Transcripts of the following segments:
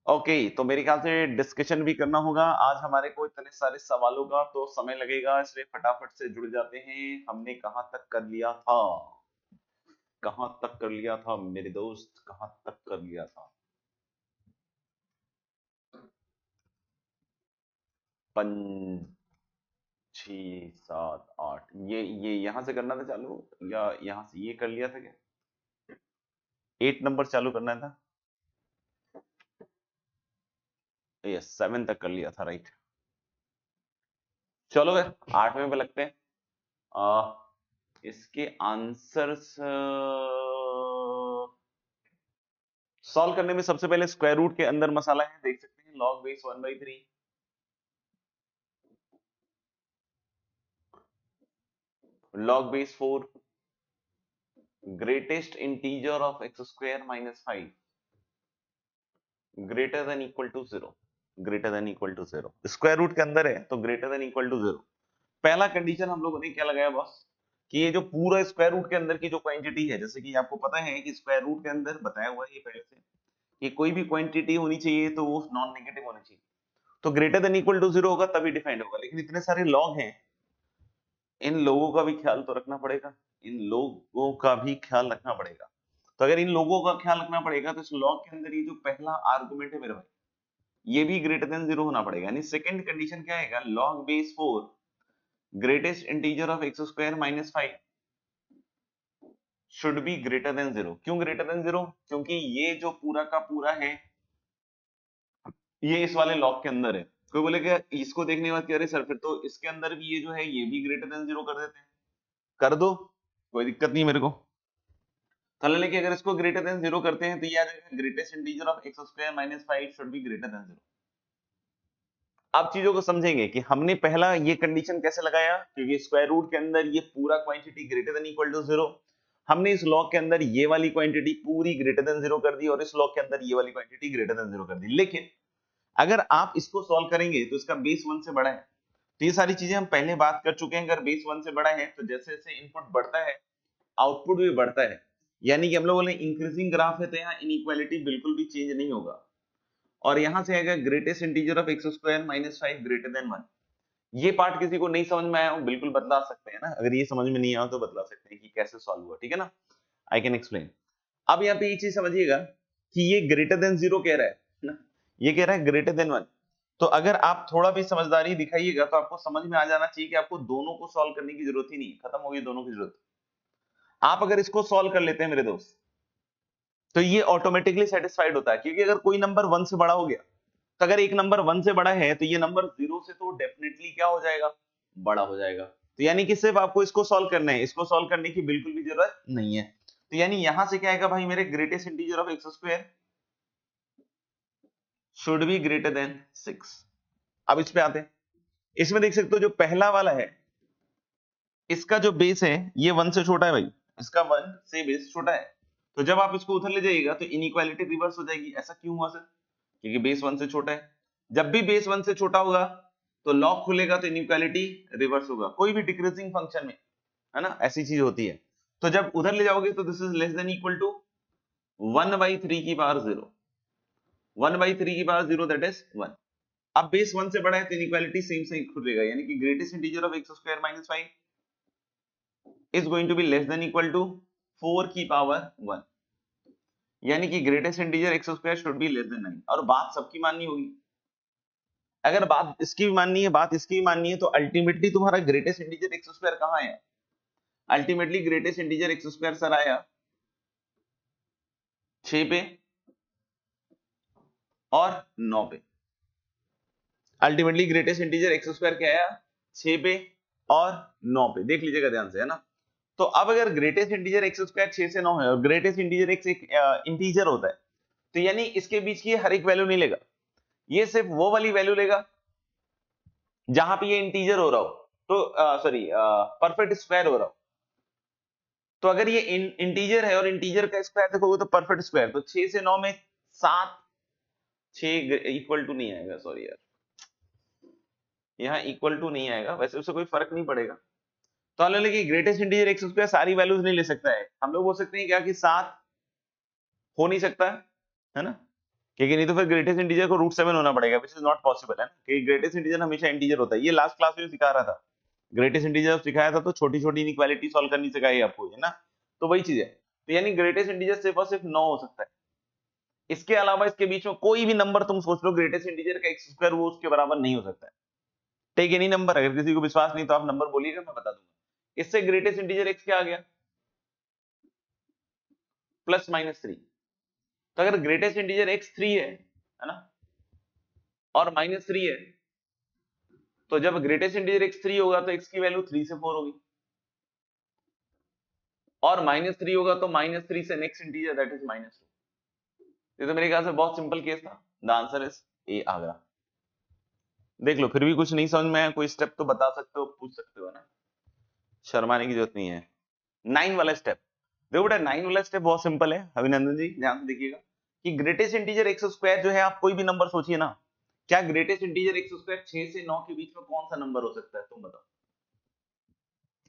Okay, तो मेरे ख्याल से डिस्कशन भी करना होगा आज हमारे को इतने सारे सवालों का, तो समय लगेगा, इसलिए फटाफट से जुड़ जाते हैं। हमने कहां तक कर लिया था? कहां तक कर लिया था मेरे दोस्त, कहां तक कर लिया था? 5 6 7 8, ये यहां से करना था चालू, या यहां से ये कर लिया था क्या? 8 नंबर चालू करना था। यस, 7 तक कर लिया था, राइट। चलो फिर 8वें पे लगते हैं। इसके आंसर्स सॉल्व करने में सबसे पहले स्क्वायर रूट के अंदर मसाला है, देख सकते हैं। Log base 1/3, log base 4, greatest integer of x square minus 5 greater than equal to 0, greater than equal to 0। Square root के अंदर है तो greater than equal to 0। पहला कंडीशन हम लोगों ने क्या लगाया बॉस, कि ये जो पूरा स्क्वायर रूट के अंदर की जो क्वांटिटी है, जैसे कि आपको पता है कि स्क्वायर रूट के अंदर बताया हुआ है ये पहले से कि कोई भी क्वांटिटी होनी चाहिए तो वो नॉन नेगेटिव होनी चाहिए, तो ग्रेटर देन इक्वल टू 0 होगा तभी डिफाइंड होगा। लेकिन इतने सारे लॉग हैं, इन लोगों का भी ख्याल तो रखना पड़ेगा, इन लोगों का भी ख्याल रखना पड़ेगा। तो अगर इन लोगों का ख्याल रखना पड़ेगा तो इस लॉग के अंदर ये जो पहला आर्गुमेंट है मेरे भाई, ये भी ग्रेटर देन 0 होना पड़ेगा। यानी सेकंड कंडीशन क्या आएगा, log base 4 greatest integer of x square minus 5 should be greater than 0। क्यों ग्रेटर देन 0? क्योंकि ये जो पूरा का पूरा है ये इस वाले लॉग के अंदर है। कोई बोलेगा इसको देखने के बाद कि अरे सर फिर तो इसके अंदर भी ये जो है ये भी ग्रेटर देन 0 कर देते हैं। कर दो, कोई दिक्कत नहीं मेरे को। तो लेकिन अगर इसको ग्रेटर देन 0 करते हैं तो ये आ जाएगा greatest integer of x square minus 5 should be greater than 0। आप चीजों को समझेंगे कि हमने पहला ये कंडीशन कैसे लगाया, क्योंकि स्क्वायर रूट के अंदर ये पूरा quantity greater than equal to 0, हमने इस लॉग के अंदर ये वाली क्वांटिटी पूरी ग्रेटर देन 0 कर दी और इस लॉग के अंदर ये वाली क्वांटिटी ग्रेटर देन 0 कर दी। लेकिन अगर आप इसको सॉल्व करेंगे तो इसका बेस 1 से बड़ा है, तो ये सारी चीजें हम पहले बात कर चुके हैं। अगर बेस 1 से बड़ा है तो जैसे जैसे इनपुट बढ़ता है आउटपुट भी बढ़ता है, यानी कि हम लोग बोले इंक्रीजिंग ग्राफ है तो यहाँ इनइक्वालिटी बिल्कुल भी चेंज नहीं होगा। और यहां से आएगा greatest integer of x square minus 5 greater than 1। ये पार्ट किसी को नहीं समझ में आया हो बिल्कुल बतला सकते हैं ना, अगर ये समझ में नहीं आया तो बतला सकते हैं कि कैसे सॉल्व हुआ, ठीक है ना, आई कैन एक्सप्लेन। अब यहाँ पे ये चीज समझिएगा कि ये ग्रेटर देन 0 कह रहा है ना, ये कह रहा है ग्रेटर देन 1। तो अगर आप थोड़ा भी समझदारी दिखाइएगा तो आपको समझ में आ जाना चाहिए कि आपको दोनों को सॉल्व करने की जरूरत ही नहीं, खत्म हो गई दोनों की जरूरत। आप अगर इसको सॉल्व कर लेते हैं मेरे दोस्त तो ये ऑटोमेटिकली सेटिस्फाइड होता है, क्योंकि अगर कोई नंबर 1 से बड़ा हो गया तो अगर एक नंबर 1 से बड़ा है तो ये नंबर 0 से तो डेफिनेटली क्या हो जाएगा, बड़ा हो जाएगा। तो यानी कि सिर्फ आपको इसको सॉल्व करना है, इसको सॉल्व करने की बिल्कुल भी जरूरत नहीं है। तो यानी यहां से क्या आएगा भाई, मेरे greatest integer of x square should be greater then 6। अब इस पे आते हैं, इसमें देख सकते हो जो पहला वाला है इसका जो बेस है ये 1 से छोटा है भाई, इसका 1 से बेस छोटा है। तो जब आप इसको उधर ले जाइएगा तो इनइक्वालिटी रिवर्स हो जाएगी। ऐसा क्यों हुआ सर? क्योंकि बेस 1 से छोटा है। जब भी बेस 1 से छोटा होगा तो लॉग खुलेगा तो इनइक्वालिटी रिवर्स होगा, कोई भी डिक्रीजिंग फंक्शन में, है ना, ऐसी चीज होती है। तो जब उधर ले जाओगे तो this is less than equal to 1/3 की पावर 0, 1/3 की पावर 0 दैट इज 1। अब बेस 1 से बड़ा है तो इनइक्वालिटी सेम से खुलेगा, यानी कि greatest integer of x square minus 5 is going to be less than equal to 4 की पावर 1, यानी कि greatest integer x square should be less then 9। और बात सबकी माननी होगी, अगर बात इसकी भी माननी है बात इसकी भी माननी है तो अल्टीमेटली तुम्हारा ग्रेटेस्ट इंटीजर एक्स स्क्वायर कहां है? Ultimately greatest integer x square sir आया 6 पे और 9 पे। Ultimately greatest integer x square क्या आया? 6 पे और 9 पे, देख लीजिएगा ध्यान से, है ना। तो अब अगर ग्रेटेस्ट इंटीजर एक्स स्क्वायर 6 से 9 है और ग्रेटेस्ट इंटीजर एक्स एक इंटीजर होता है, तो यानी इसके बीच की हर एक वैल्यू नहीं लेगा, ये सिर्फ वो वाली वैल्यू लेगा जहां पे ये इंटीजर हो रहा हो, तो सॉरी परफेक्ट स्क्वायर हो रहा हो। तो अगर ये इंटीजर है और इंटीजर का स्क्वायर देखोगे तो परफेक्ट स्क्वायर, तो 6 से 9 में 7, 6 इक्वल टू नहीं आएगा, सॉरी यार, यहाँ इक्वल टू नहीं आएगा, वैसे उससे कोई फर्क नहीं पड़ेगा। तो हम लोग ग्रेटेस्ट इंटीजर एक्स स्क्वायर सारी वैल्यूज नहीं ले सकता है, हम लोग बोल सकते हैं क्या कि 7 हो नहीं सकता है ना, क्योंकि नहीं तो फिर ग्रेटेस्ट इंटीजर को √7 होना पड़ेगा, विच इज नॉट पॉसिबल है ना, क्योंकि ग्रेटेस्ट इंटीजर हमेशा इंटीजर होता है। ये लास्ट क्लास में सिखा रहा था, ग्रेटेस्ट इंटीजर सिखाया था तो छोटी छोटी इनइक्वालिटी सॉल्व करनी सिखाई आपको, है ना, तो वही चीज है। तो यानी ग्रेटेस्ट इंटीजर सिर्फ और सिर्फ 9 हो सकता है, इसके अलावा इसके बीच में कोई भी नंबर तुम सोच लो ग्रेटेस्ट इंटीजर का x स्क्वायर वो उसके बराबर नहीं हो सकता है। टेक एनी नंबर, अगर किसी को विश्वास नहीं तो आप नंबर बोलिएगा, मैं बता दूंगा। इससे ग्रेटेस्ट इंटीजर x क्या आ गया, +-3। तो अगर ग्रेटेस्ट इंटीजर x 3 है ना, और -3 है, तो जब ग्रेटेस्ट इंटीजर x 3 होगा तो x की वैल्यू 3 से 4 होगी, और -3 होगा तो -3 से नेक्स्ट इंटीजर दैट इज -2। ये तो मेरे ख्याल से बहुत सिंपल केस था। The answer is a Agra. देख लो, फिर भी कुछ नहीं समझ में आया, कोई स्टेप तो बता सकते हो, पूछ सकते हो ना, शर्माने की जरूरत नहीं है। 9 वाला स्टेप देखो बेटा, 9 वाला स्टेप बहुत सिंपल है अभिनंदन जी, ध्यान से देखिएगा कि ग्रेटेस्ट इंटीजर x स्क्वायर जो है, आप कोई भी नंबर सोचिए ना, क्या ग्रेटेस्ट इंटीजर x स्क्वायर 6 से 9 के बीच में कौन सा नंबर हो सकता है, तुम बताओ।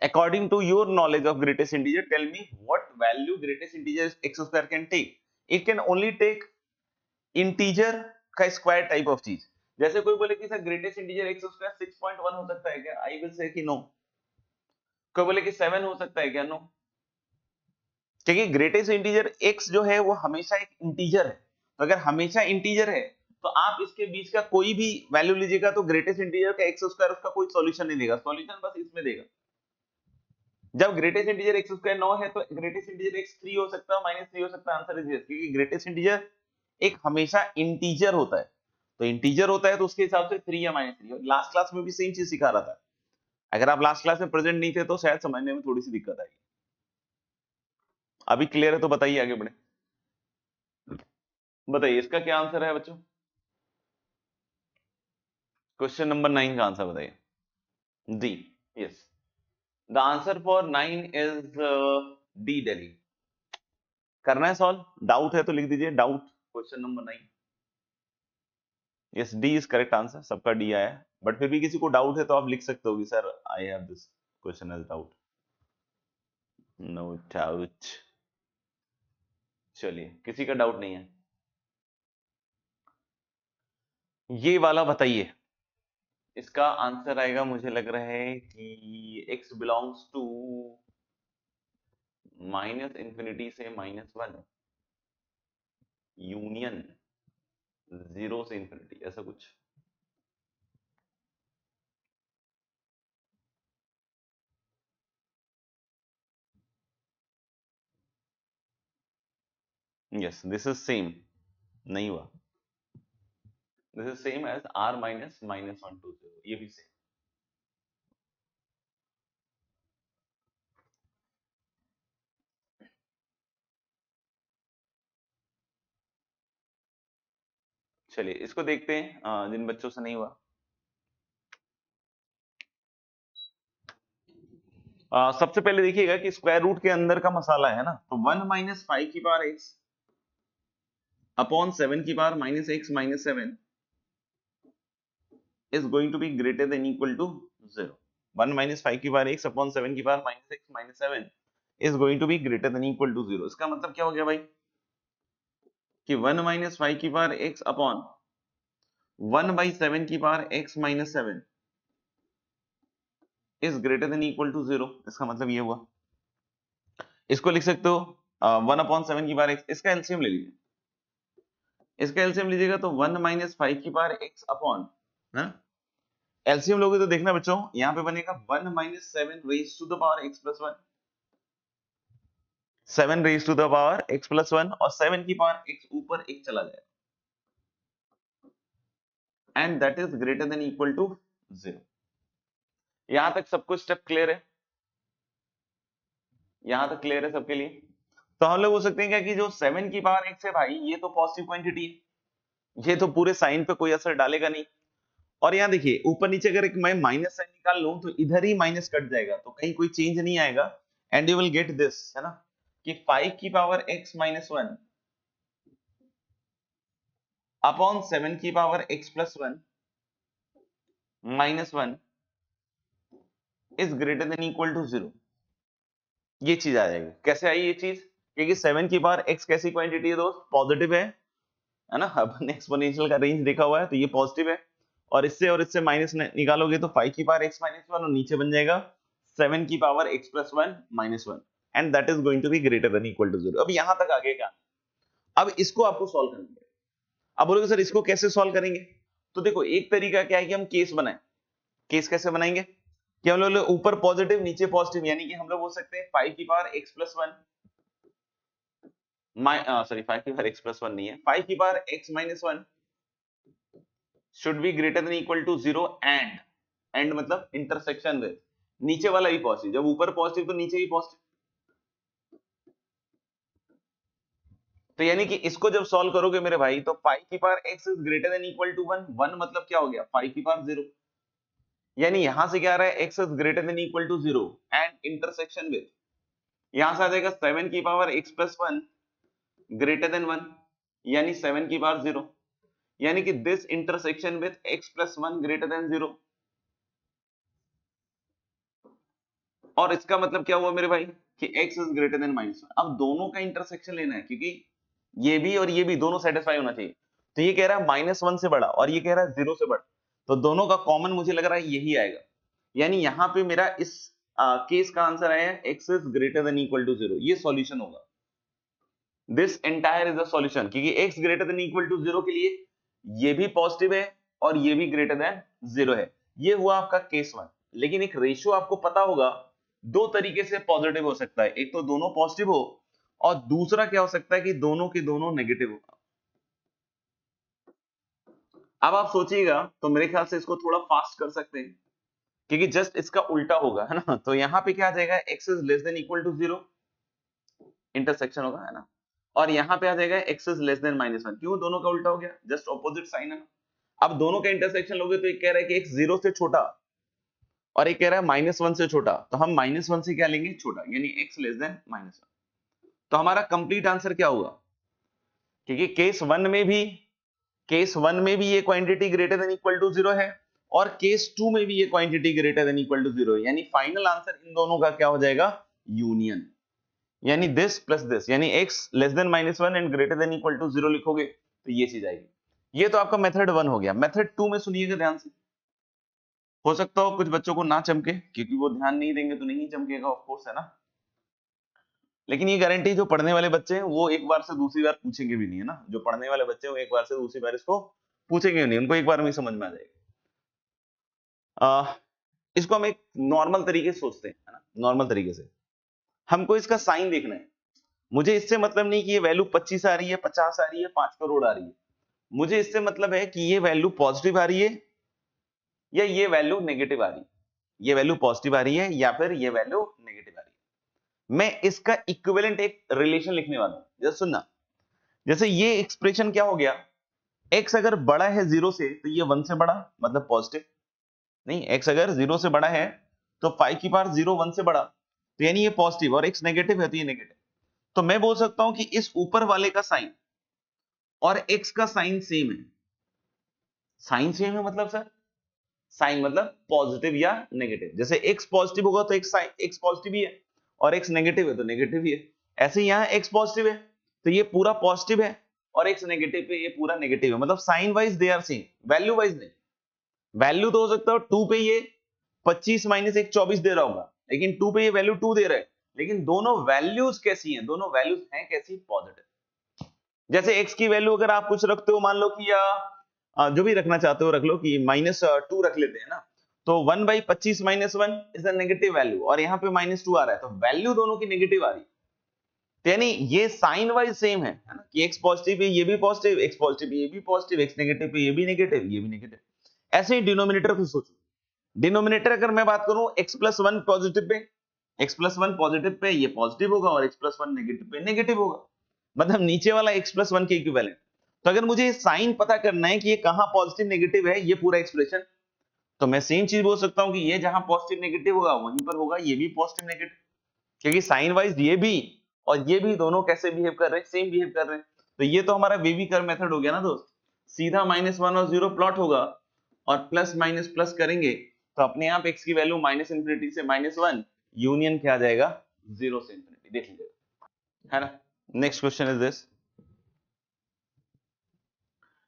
According to your knowledge of greatest integer, tell me what value greatest integer x square can take. It can only take integer का स्क्वायर टाइप ऑफ चीज। जैसे कोई बोले कि sir greatest integer x square 6.1 हो सकता है क्या, आई विल से कि नो। कोई बोले कि 7 हो सकता है क्या, नो। क्योंकि ग्रेटेस्ट इंटीजर x जो है वो हमेशा एक इंटीजर है, तो अगर हमेशा इंटीजर है तो आप इसके बीच का कोई भी वैल्यू लीजिएगा तो ग्रेटेस्ट इंटीजर का x स्क्वायर उसका कोई सॉल्यूशन नहीं देगा, सॉल्यूशन बस इसमें देगा। जब ग्रेटेस्ट इंटीजर x स्क्वायर 9 है तो ग्रेटेस्ट इंटीजर x 3 हो सकता है, -3 हो सकता है, आंसर इज यस, क्योंकि ग्रेटेस्ट इंटीजर एक हमेशा इंटीजर होता है, तो इंटीजर होता है तो उसके हिसाब से 3 या -3। लास्ट क्लास में भी सेम चीज सिखा रहा था, अगर आप लास्ट क्लास में प्रेजेंट नहीं थे तो शायद समझने में थोड़ी सी दिक्कत आएगी। अभी क्लियर है तो बताइए, आगे बढ़े, बताइए इसका क्या आंसर है बच्चों, क्वेश्चन नंबर 9 का आंसर बताइए। D, yes, the answer for 9 is D, Delhi. करना है सॉल्व, डाउट है तो लिख दीजिए doubt, question number 9। Yes, D is correct answer, सबका डी आया है, बट फिर भी किसी को डाउट है तो आप लिख सकते हो कि sir I have this question as doubt, no doubt. चलिए, किसी का डाउट नहीं है, ये वाला बताइए। इसका आंसर आएगा, मुझे लग रहा है कि x बिलोंग्स टू -∞ से -1 यूनियन 0 से ∞, ऐसा कुछ। यस, दिस इज सेम, नहीं हुआ, this is same as r -(-1 to 0), ये भी सेम। चलिए इसको देखते हैं, जिन बच्चों से नहीं हुआ। सबसे पहले देखिएगा कि स्क्वायर रूट के अंदर का मसाला है ना, तो 1 - 5 की पावर x अपॉन 7 की power -x - 7 is going to be greater than equal to 0। 1 - 5 की पावर x अपॉन 7 की power -x - 7 is going to be greater than equal to 0। इसका मतलब क्या हो गया भाई कि 1 - 5 की पावर x अपॉन 1/7 की power x - 7 is greater than equal to 0। इसका मतलब ये हुआ, इसको लिख सकते हो 1/7 की पावर x, इसका एलसीएम ले लीजिए, इसका एलसीएम लीजिएगा तो 1 - 5 की पावर x अपॉन, एलसीएम लोगे तो देखना बच्चों, यहाँ पे बनेगा 1 - 7 raise to the power x + 1, 7 raise to the power x + 1, और 7 की पावर x ऊपर एक चला जाएगा, and that is greater than equal to 0। यहां तक सबको स्टेप क्लियर है, यहां तक क्लियर है सबके लिए। तो हम लोग बोल सकते हैं क्या कि जो 7 की पावर x है भाई, ये तो पॉजिटिव क्वांटिटी है, ये तो पूरे साइन पे कोई असर डालेगा नहीं। और यहाँ देखिए ऊपर नीचे अगर एक मैं माइनस साइन निकाल लूं तो इधर ही माइनस कट जाएगा, तो कहीं कोई चेंज नहीं आएगा, and you will get this, है ना, कि 5 की पावर x - 1 अपॉन 7 की power x + 1 -1 is greater than equal to 0। ये चीज आ जाएगी, कैसे आई ये चीज, क्योंकि 7 की पावर x कैसी क्वांटिटी है दोस्त, पॉजिटिव है, है ना। अपन एक्सपोनेंशियल का रेंज देखा हुआ है, तो ये पॉजिटिव है और इससे माइनस निकालोगे तो 5 की पावर x माइनस 1 और नीचे बन जाएगा 7 की power x plus 1 minus 1 and that is going to be greater than equal to 0। अब यहां तक आ गए क्या? अब इसको आपको सॉल्व करना है। अब बोलोगे सर इसको कैसे सॉल्व करेंगे? तो देखो एक तरीका क्या है कि हम केस बनाएं। केस कैसे बनाएंगे कि हम लोग ऊपर पॉजिटिव नीचे पॉजिटिव, यानी कि हम लोग बोल सकते हैं 5 की पावर x प्लस 1 सॉरी 5 की पावर x प्लस 1 नहीं है, 5 की power x minus 1 should be greater than equal to 0 and मतलब इंटरसेक्शन विद नीचे वाला भी पॉजिटिव, जब ऊपर पॉजिटिव तो नीचे भी पॉजिटिव। तो यानी कि इसको जब सॉल्व करोगे मेरे भाई तो 5 की power x is greater than equal to 1, 1 मतलब क्या हो गया 5 की पावर 0, यानी यहां से क्या आ रहा है x is greater than equal to 0 and intersection with, यहां से आ जाएगा 7 की power x plus 1 greater than 1 यानी 7 की पावर 0, यानी कि this intersection with x plus 1 greater than 0। और इसका मतलब क्या हुआ मेरे भाई कि x is greater then minus 1। अब दोनों का इंटरसेक्शन लेना है क्योंकि ये भी और ये भी दोनों सेटिस्फाई होना चाहिए। तो ये कह रहा है माइनस 1 से बड़ा और ये कह रहा है 0 से बड़ा, तो दोनों का कॉमन मुझे लग रहा है यही आएगा, यानी यहां पे मेरा इस केस का आंसर आया है x is greater than equal to 0, ये सॉल्यूशन होगा। This entire is a solution क्योंकि x greater than equal to 0 के लिए ये भी पॉजिटिव है और ये भी ग्रेटर देन 0 है। ये हुआ आपका केस 1। लेकिन एक रेशियो आपको पता होगा, दो तरीके से पॉजिटिव हो सकता है, एक तो दोनों पॉजिटिव हो और दूसरा क्या हो सकता है कि दोनों के दोनों नेगेटिव हो। अब आप सोचिएगा तो मेरे ख्याल से इसको थोड़ा फास्ट कर सकते हैं क्योंकि जस्ट इसका उल्टा होगा, है ना। तो यहां पे क्या आ जाएगा x is less than equal to 0, intersection होगा, है ना। और यहां पे आ जाएगा x is less than minus 1, क्यों दोनों का उल्टा हो गया, जस्ट ऑपोजिट साइन है ना। अब दोनों का इंटरसेक्शन लोगे तो एक कह रहा है कि x 0 से छोटा और एक कह रहा है माइनस 1 से छोटा, तो हम माइनस 1 से क्या लेंगे छोटा, यानी x लेस देन माइनस 1। तो हमारा कंप्लीट आंसर क्या होगा, क्योंकि केस 1 में भी ये quantity greater than equal to 0 है और केस 2 में भी ये quantity greater than equal to 0 है, यानी फाइनल आंसर इन दोनों का क्या हो जाएगा यूनियन, यानी दिस प्लस दिस, यानी x less than minus 1 and greater than equal to 0 लिखोगे तो ये चीज आएगी। ये तो आपका मेथड 1 हो गया। मेथड 2 में सुनिएगा ध्यान से, हो सकता हो कुछ बच्चों को ना चमके क्योंकि वो ध्यान नहीं देंगे तो नहीं चमकेगा ऑफ कोर्स, है ना। लेकिन ये गारंटी जो पढ़ने वाले बच्चे हैं वो एक बार से दूसरी बार पूछेंगे भी नहीं, है ना। जो पढ़ने वाले बच्चे हैं वो एक बार से दूसरी बार इसको पूछेंगे नहीं, उनको एक बार में समझ में आ जाएगा। इसको हम एक नॉर्मल तरीके से सोचते हैं, है ना। नॉर्मल तरीके से हमको इसका साइन देखना है। मुझे इससे मतलब नहीं कि ये वैल्यू 25 आ रही है, 50 आ रही है, 5 करोड़ आ रही है। मुझे इससे मतलब है कि ये वैल्यू पॉजिटिव आ रही है या ये वैल्यू नेगेटिव आ रही है, ये वैल्यू पॉजिटिव आ रही है या फिर ये वैल्यू नेगेटिव आ रही है। मैं इसका इक्विवेलेंट एक रिलेशन लिखने वाला हूं, जैसे सुनना। जैसे ये एक्सप्रेशन क्या हो गया, x अगर बड़ा है 0 से तो ये 1 से बड़ा मतलब पॉजिटिव, नहीं x अगर 0 से बड़ा है तो 5 की पावर 0 1 से बड़ा, तो यानी ये पॉजिटिव, और x नेगेटिव है तो ये नेगेटिव। तो मैं बोल सकता हूं कि इस ऊपर वाले का साइन और x का साइन सेम है। साइन सेम है मतलब सर, साइन मतलब पॉजिटिव या नेगेटिव। जैसे x पॉजिटिव होगा तो x पॉजिटिव ही है और x नेगेटिव है तो नेगेटिव ही है। ऐसे ही यहां x पॉजिटिव है तो ये पूरा पॉजिटिव है और x नेगेटिव पे ये पूरा नेगेटिव है, मतलब sign wise they are same, value wise नहीं। वैल्यू तो हो सकता है 2 पे ये 25 माइनस 1 24 दे रहा होगा, लेकिन 2 पे ये वैल्यू 2 दे रहा है, लेकिन दोनों वैल्यूज कैसी हैं, दोनों वैल्यूज हैं कैसी, पॉजिटिव। जैसे x की वैल्यू अगर आप कुछ रखते हो, मान लो कि या जो भी रखना चाहते हो रख लो, कि -2 रख लेते हैं ना, तो 1/25 minus 1 is a negative value और यहाँ पे -2 आ रहा है, तो वैल्यू दोनों की नेगेटिव आ रही है। तो यानी ये साइन वाइज सेम है ना, कि x पॉजिटिव है ये भी पॉजिटिव, x पॉजिटिव ये भी पॉजिटिव, x नेगेटिव पे ये भी नेगेटिव, ये भी नेगेटिव। ऐसे ही डिनोमिनेटर को सोचो। डिनोमिनेटर अगर मैं बात करूं x plus 1 positive pay, x plus 1 positive pay ये पॉजिटिव होगा और x प्लस 1 नेगेटिव पे नेगेटिव होगा, मतलब नीचे वाला x प्लस 1 के इक्विवेलेंट। तो अगर मुझे साइन पता करना है कि ये कहां पॉजिटिव नेगेटिव है, ये पूरा एक्सप्रेशन, तो मैं सेम चीज बोल सकता हूं कि ये जहां पॉजिटिव नेगेटिव होगा वहीं पर होगा ये भी पॉजिटिव नेगेटिव, क्योंकि साइन वाइज ये भी और ये भी दोनों कैसे बिहेव कर रहे हैं, सेम बिहेव कर रहे हैं। तो ये तो हमारा वेवी कर्व मेथड हो गया ना दोस्त, सीधा -1 और 0 प्लॉट होगा और प्लस माइनस प्लस करेंगे तो अपने आप x की वैल्यू -∞ से -1 यूनियन क्या आ जाएगा 0 से ∞, देख लीजिएगा, है ना। Next question is this,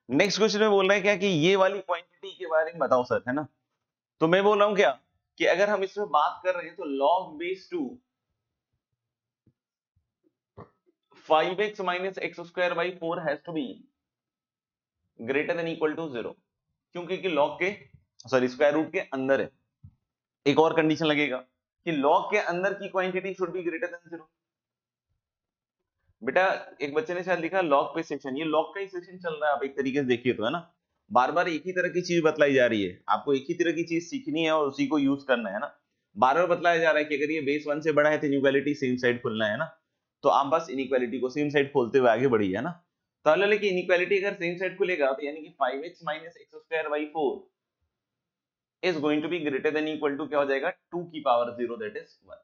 next question में बोल रहा है क्या कि ये वाली क्वांटिटी के बारे में बताओ सर, है ना। तो मैं बोल रहा हूं क्या कि अगर हम इसमें बात कर रहे हैं तो log base 2 5x minus x square by 4 has to be greater than equal to 0, क्योंकि log के सॉरी स्क्वायर रूट के अंदर है। एक और कंडीशन लगेगा कि log के अंदर की quantity should be greater than 0। बेटा एक बच्चे ने शायद लिखा लॉग पे सेक्शन, ये लॉग का ही सेक्शन चल रहा है, आप एक तरीके से देखिए तो, है ना। बार बार एक ही तरह की चीज बतलाई जा रही है, आपको एक ही तरह की चीज सीखनी है और उसी को यूज करना है ना। बार बार बतलाया जा रहा है कि अगर ये बेस 1 से बड़ा है तो इनइक्वालिटी सेम साइड खोलना है ना। तो आप बस इनइक्वालिटी को सेम साइड खोलते हुए आगे बढ़िए, है ना। तो लेकिन इनइक्वालिटी अगर सेम साइड खुलेगा तो यानी कि 5x minus x square by 4 is going to be greater than equal to क्या हो जाएगा 2 की पावर 0 दैट इज 1।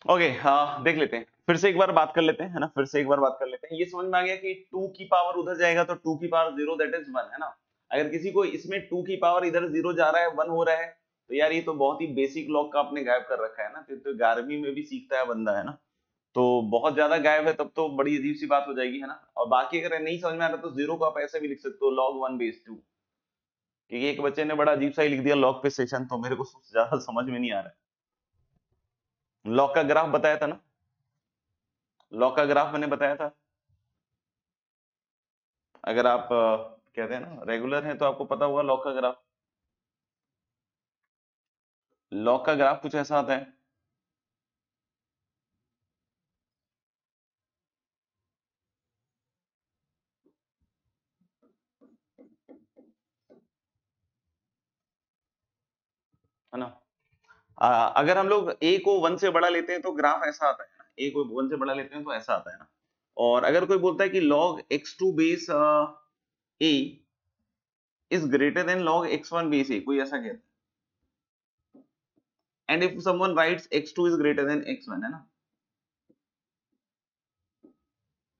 ओके हाँ देख लेते हैं, फिर से एक बार बात कर लेते हैं, है ना। फिर से एक बार बात कर लेते हैं, ये समझ में आ गया कि 2 की पावर उधर जाएगा तो 2 की पावर 0 दैट इज 1, है ना। अगर किसी को इसमें 2 की पावर इधर 0 जा रहा है 1 हो रहा है तो यार ये तो बहुत ही बेसिक लॉग का आपने गायब कर रखा है ना। तो 11वीं में भी सीखता है बंदा, है ना। तो बहुत ज्यादा गायब है तब तो बड़ी अजीब सी बात हो जाएगी, है ना। और बाकी अगर नहीं समझ में आ रहा तो 0 को आप ऐसे भी लिख सकते हो log 1 base 2, क्योंकि एक बच्चे ने बड़ा अजीब सा ही लिख दिया लॉग पे सेशन, तो मेरे को ज्यादा समझ में नहीं आ रहा है। लॉग का ग्राफ बताया था ना, लॉग का ग्राफ मैंने बताया था। अगर आप कहते हैं ना रेगुलर हैं तो आपको पता होगा लॉग का ग्राफ। लॉग का ग्राफ कुछ ऐसा आता है ना। अगर हम लोग a को 1 से बड़ा लेते हैं तो ग्राफ ऐसा आता है ना, a को 1 से बड़ा लेते हैं तो ऐसा आता है ना। और अगर कोई बोलता है कि log x2 base a is greater then log x1 base a, कोई ऐसा कहता है, and if someone rights x2 is greater then x1, है ना।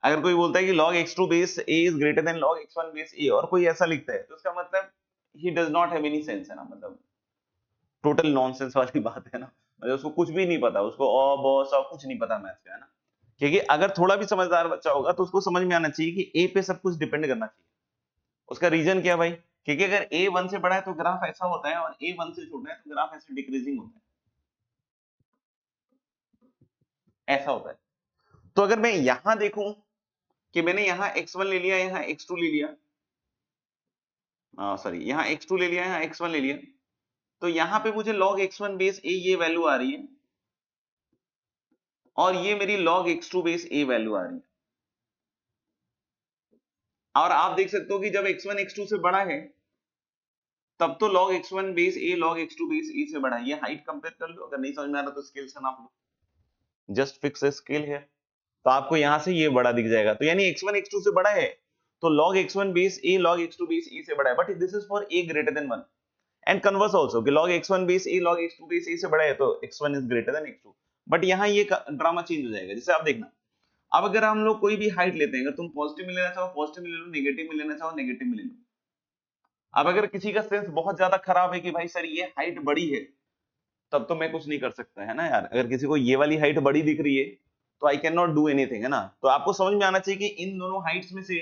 अगर कोई बोलता है कि log x2 base a is greater then log x1 base a और कोई ऐसा लिखता है तो उसका मतलब he does not have any sense, है ना। मतलब टोटल नॉनसेंस वाली बात है ना। मतलब उसको कुछ भी नहीं पता, उसको अ ब सब कुछ नहीं पता मैथ्स का, है ना। क्योंकि अगर थोड़ा भी समझदार बच्चा होगा तो उसको समझ में आना चाहिए कि ए पे सब कुछ डिपेंड करना चाहिए। उसका रीजन क्या भाई, क्योंकि अगर ए 1 से बड़ा है तो ग्राफ ऐसा होता है और ए 1 से छोटा है तो ग्राफ ऐसे डिक्रीजिंग होता है, ऐसा होता है। तो अगर मैं यहां देखूं कि मैंने यहां x1 ले लिया, यहां x2 ले लिया, सॉरी यहां x2 ले लिया, यहां x1 ले लिया, तो यहां पे मुझे log x1 बेस a ये वैल्यू आ रही है और ये मेरी log x2 base a value आ रही है। और आप देख सकते हो कि जब x1 x2 से बड़ा है तब तो log x1 base a log x2 base a से बड़ा है। ये हाइट कंपेयर कर लो, अगर नहीं समझ में आ रहा तो स्केल से नाप लो, जस्ट फिक्स अ स्केल है। तो आपको यहां से ये बड़ा दिख जाएगा, तो यानी x1 x2 से बड़ा है तो log x1 base a log x2 base a से बड़ा है, but this is for a greater than 1 and converse also कि log x1 base a log x2 base a से बड़ा है तो x1 is greater then x2। But यहां ये ड्रामा चेंज हो जाएगा, जैसे आप देखना। अब अगर हम लोग कोई भी हाइट लेते हैं, अगर तुम पॉजिटिव में लेना चाहो पॉजिटिव में ले लो, नेगेटिव में लेना चाहो नेगेटिव में ले लो। अब अगर किसी का सेंस बहुत ज्यादा खराब है कि भाई सर ये हाइट बड़ी है, तब तो मैं कुछ नहीं कर सकता, है ना यार। अगर किसी को ये वाली हाइट बड़ी दिख रही है तो I can not do anything, है ना। तो आपको समझ में आना चाहिए कि इन दोनों हाइट्स में से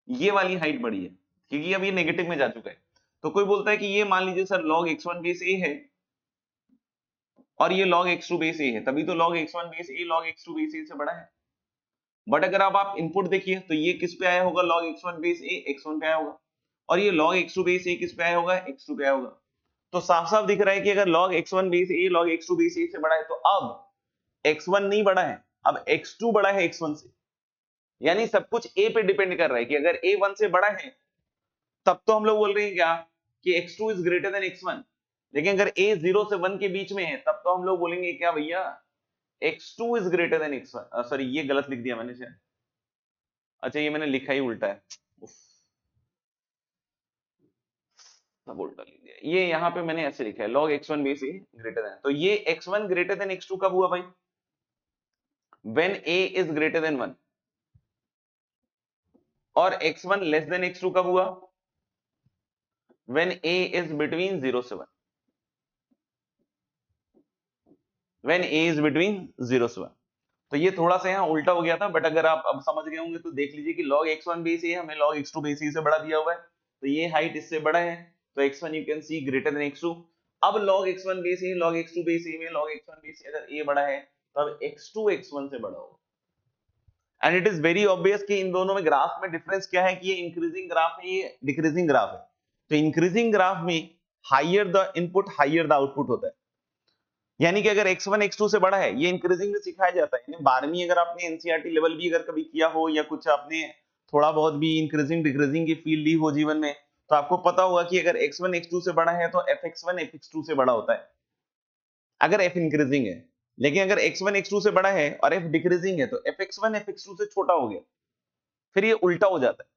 ये वाली हाइट बड़ी है, क्योंकि अब ये नेगेटिव में जा चुका है। तो कोई बोलता है कि ये मान लीजिए sir log x1 base a है और ये log x2 बेस a है, तभी तो log x1 base a log x2 base a से बड़ा है। बट अगर अब आप इनपुट देखिए तो ये किस पे आया होगा, log x1 base a x1 पे आया होगा, और ये log x2 बेस a किस पे आया होगा, x2 पे आया होगा। तो साफ साफ दिख रहा है कि अगर log x1 base a log x2 base a से बड़ा है तो अब x1 नहीं बड़ा है, अब x2 बड़ा है x1 से। यानी सब कुछ a पे डिपेंड कर रहा है कि अगर a 1 से बड़ा है तब तो हम लोग बोल रहे हैं क्या कि x2 is greater then x1। लेकिन अगर a 0 से 1 के बीच में है तब तो हम लोग बोलेंगे क्या भैया x2 is greater then x1। Sorry ये गलत लिख दिया मैंने शायद, अच्छा ये मैंने लिखा ही उल्टा है, उफ, सब उल्टा लिख दिया। ये यहाँ पे मैंने ऐसे लिखा है log x1 base a greater than, तो ये x1 ग्रेटर देन x2 कब हुआ भाई, when a is greater than 1, और x1 लेस देन x2 कब हुआ, when a is between 0 से 1, when a is between 0 से 1। तो ये थोड़ा सा यहाँ उल्टा हो गया था, बट अगर आप अब समझ गए होंगे तो देख लीजिए कि log x1 बेस ए हमें log x2 बेस ए से बड़ा दिया हुआ है, तो ये हाइट इससे बड़ा है, तो x1 you can see greater than x2। अब log x1 बेस ए log x2 बेस ए में log x1 बेस ए अगर a बड़ा है तो अब x2 x1 से बड़ा होगा। And it is very obvious कि इन दोनों में ग्राफ में डिफरेंस क्या है कि ये इंक्रीजिंग ग्राफ है, ये डिक्रीजिंग ग्राफ है। तो इंक्रीजिंग ग्राफ में higher the input higher the output होता है, यानी कि अगर x1 x2 से बड़ा है, ये इंक्रीजिंग में सिखाया जाता है। यानी 12वीं अगर आपने एनसीईआरटी लेवल भी अगर कभी किया हो या कुछ आपने थोड़ा बहुत भी इंक्रीजिंग डिक्रीजिंग की फील ली हो जीवन में, तो आपको पता होगा कि अगर x1 x2 से बड़ा है तो fx1 fx2 से बड़ा होता है अगर f इंक्रीजिंग है। लेकिन अगर x1 x2 से बड़ा है और f डिक्रीजिंग है तो fx1 fx2 से छोटा हो गया, फिर ये उल्टा हो जाता है।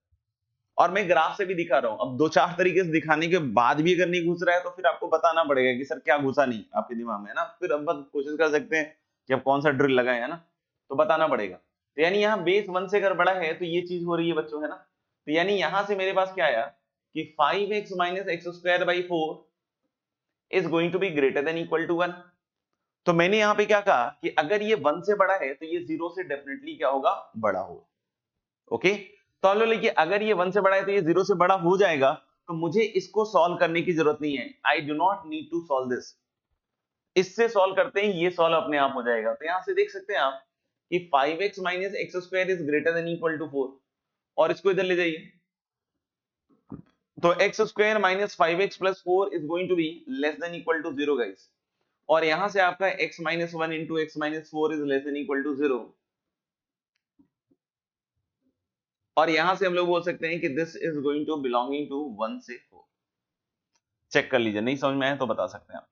और मैं ग्राफ से भी दिखा रहा हूं, अब दो चार तरीके से दिखाने के बाद भी अगर नहीं घुस रहा है तो फिर आपको बताना पड़ेगा कि सर क्या घुसा नहीं आपके दिमाग में, है ना। फिर अब बस कोशिश कर सकते हैं कि अब कौन सा ड्रिल लगाए, है ना, तो बताना पड़ेगा। तो यानी यहाँ बेस 1 से अगर बड़ा है तो ये चीज हो रही है बच्चों, है ना। तो यानी यहां से मेरे पास क्या आया कि 5x minus x square by 4 is going to be greater than equal to 1। तो मैंने यहाँ पे क्या कहा कि अगर ये 1 से बड़ा है तो ये 0 से डेफिनेटली क्या होगा, बड़ा होगा। ओके, तो हम लोग लिखिए अगर ये 1 से बड़ा है तो ये 0 से बड़ा हो जाएगा, तो मुझे इसको सॉल्व करने की जरूरत नहीं है। I do not need to solve this. इससे सॉल्व करते ही ये सॉल्व अपने आप हो जाएगा। तो यहां से देख सकते हैं आप कि 5x minus x square is greater than equal to 4, और इसको इधर ले जाइए तो x square minus 5x plus 4 is going to be less than equal to 0 guys. और यहां से आपका x minus 1 into x minus 4 is less than equal to 0। और यहां से हम लोग बोल सकते हैं कि this is going to belonging to 1 से 4। चेक कर लीजिए, नहीं समझ में आया तो बता सकते हैं आप।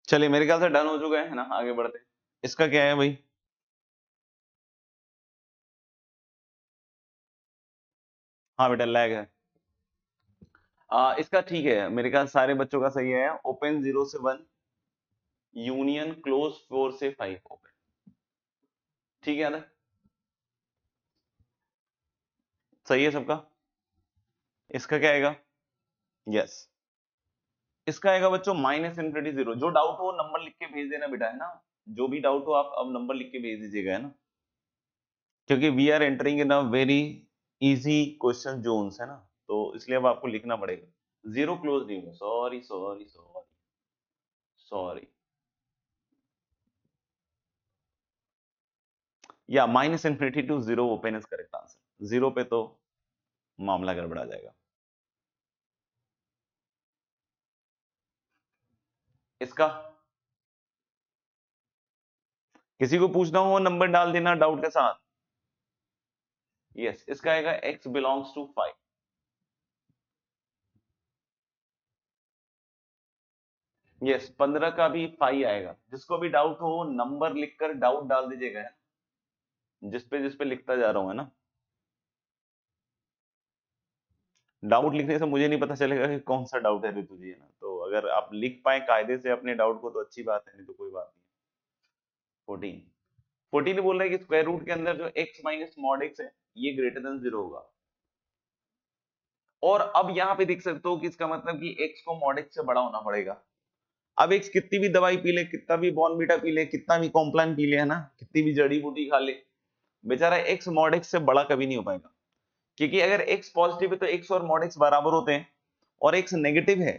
चलिए मेरे ख्याल से डन हो चुका है ना, आगे बढ़ते हैं। इसका क्या है भाई, हाँ बेटा लैग है। इसका ठीक है, मेरे ख्याल सारे बच्चों का सही है। ओपन 0 से 1 यूनियन क्लोज 4 से 5 ओपन, ठीक है ना, सही है सबका। इसका क्या आएगा, यस इसका आएगा बच्चों माइनस इनफिनिटी 0। जो डाउट हो नंबर लिख के भेज देना बेटा, है ना, जो भी डाउट हो आप अब नंबर लिख के भेज दीजिएगा, है ना, क्योंकि we are entering in a very easy question zones, है ना, तो इसलिए अब आपको लिखना पड़ेगा। 0 क्लोज नहीं हुआ, सॉरी सॉरी सॉरी सॉरी, या minus infinity to 0 open is correct answer. 0 पे तो मामला गड़बड़ा जाएगा। इसका किसी को पूछना हो नंबर डाल देना डाउट के साथ। यस इसका आएगा x बिलोंग्स टू 5। यस 15 का भी 5 आएगा। जिसको भी डाउट हो नंबर लिखकर डाउट डाल दीजिएगा, जिस पे लिखता जा रहा हूं, है ना। डाउट लिखने से मुझे नहीं पता चलेगा कि कौन सा डाउट है ऋतु जी, है ना, तो अगर आप लिख पाए कायदे से अपने डाउट को तो अच्छी बात है, नहीं तो कोई बात नहीं। 14 14 बोल रहा है कि स्क्वायर रूट के अंदर जो x माइनस मॉड x है ये ग्रेटर देन 0 होगा। और अब यहाँ पे देख सकते हो कि इसका मतलब कि x को मॉड x से बड़ा होना पड़ेगा। अब x कितनी भी दवाई पी ले, कितना भी बॉर्नवीटा पी ले, कितना भी कॉम्प्लान पी ले, है ना, कितनी भी जड़ी बूटी खा ले, बेचारा x मॉड x से बड़ा कभी नहीं हो पाएगा। क्योंकि अगर x पॉजिटिव है तो x और मॉड x बराबर होते हैं, और x नेगेटिव है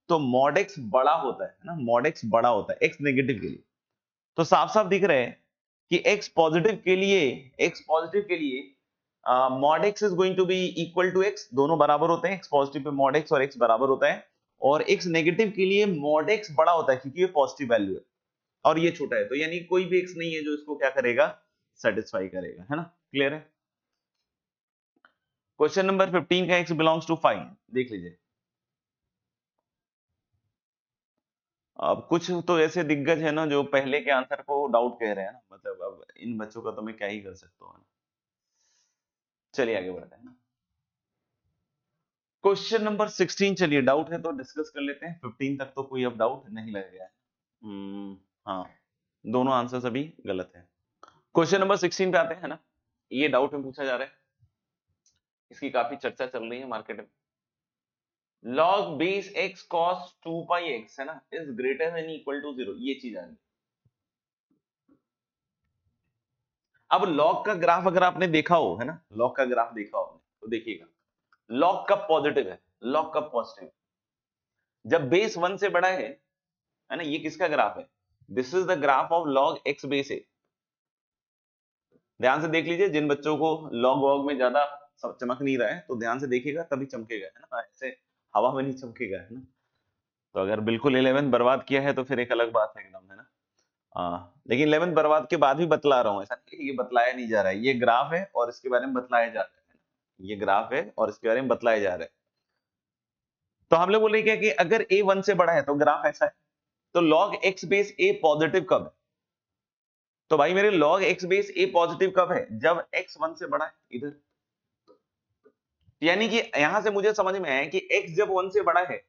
तो मॉड x बड़ा होता है ना, मॉड x बड़ा होता है x नेगेटिव के लिए। तो साफ साफ दिख रहा है कि x पॉजिटिव के लिए mod x is going to be equal to x, दोनों बराबर होते हैं। x पॉजिटिव पे मॉड x और x बराबर होता है, और x नेगेटिव के लिए मॉड x बड़ा होता है क्योंकि ये पॉजिटिव वैल्यू है और ये छोटा है। तो यानी कोई भी x नहीं है जो इसको क्या करेगा, सेटिस्फाई करेगा, है ना। क्लियर है। क्वेश्चन नंबर 15 का x बिलोंग्स टू 5 देख लीजिए। अब कुछ तो ऐसे दिग्गज है ना जो पहले के आंसर को डाउट कह रहे हैं ना, मतलब अब इन बच्चों का तो मैं क्या ही कर सकता हूँ। चलिए आगे बढ़ते हैं। क्वेश्चन नंबर 16, चलिए डाउट है तो डिस्कस कर लेते हैं। 15 तक तो कोई अब डाउट नहीं लग गया है। हाँ दोनों आंसर्स अभी गलत है। क्वेश्चन नंबर 16 पे आते हैं, है ना। ये डाउट में पूछा जा रहा है, इसकी काफी चर्चा चल रही है मार्केट में। log base x cos 2 pi x, है ना, is greater than equal to 0, ये चीज आ रही है। अब लॉग का ग्राफ अगर आपने देखा हो, है ना, लॉग का ग्राफ देखा हो आपने, तो देखिएगा लॉग कब पॉजिटिव है, लॉग कब पॉजिटिव है, जब बेस 1 से बड़ा है ना। ये किसका ग्राफ है, this is the graph of log x base a. ध्यान से देख लीजिए, जिन बच्चों को लॉग वॉग में ज्यादा चमक नहीं रहा है तो ध्यान से देखिएगा, तभी चमकेगा, है ना, ऐसे हवा में नहीं चमकेगा, है ना। तो अगर बिल्कुल 11 बर्बाद किया है तो फिर एक अलग बात है एकदम, है ना। लेकिन 11 बर्बाद के बाद भी बतला रहा हूँ, ऐसा नहीं ये बतलाया नहीं जा रहा है, ये ग्राफ है और इसके बारे में बतलाया जा रहा है, ये ग्राफ है और इसके बारे में बतलाया जा रहा है। तो हम लोग बोल रहे हैं कि अगर a 1 से बड़ा है तो ग्राफ ऐसा है, तो log x base a positive कब है, तो भाई मेरे log x base a positive कब है, जब x 1 से बड़ा है इधर। यानी कि यहां से मुझे समझ में आया कि x जब 1 से बड़ा है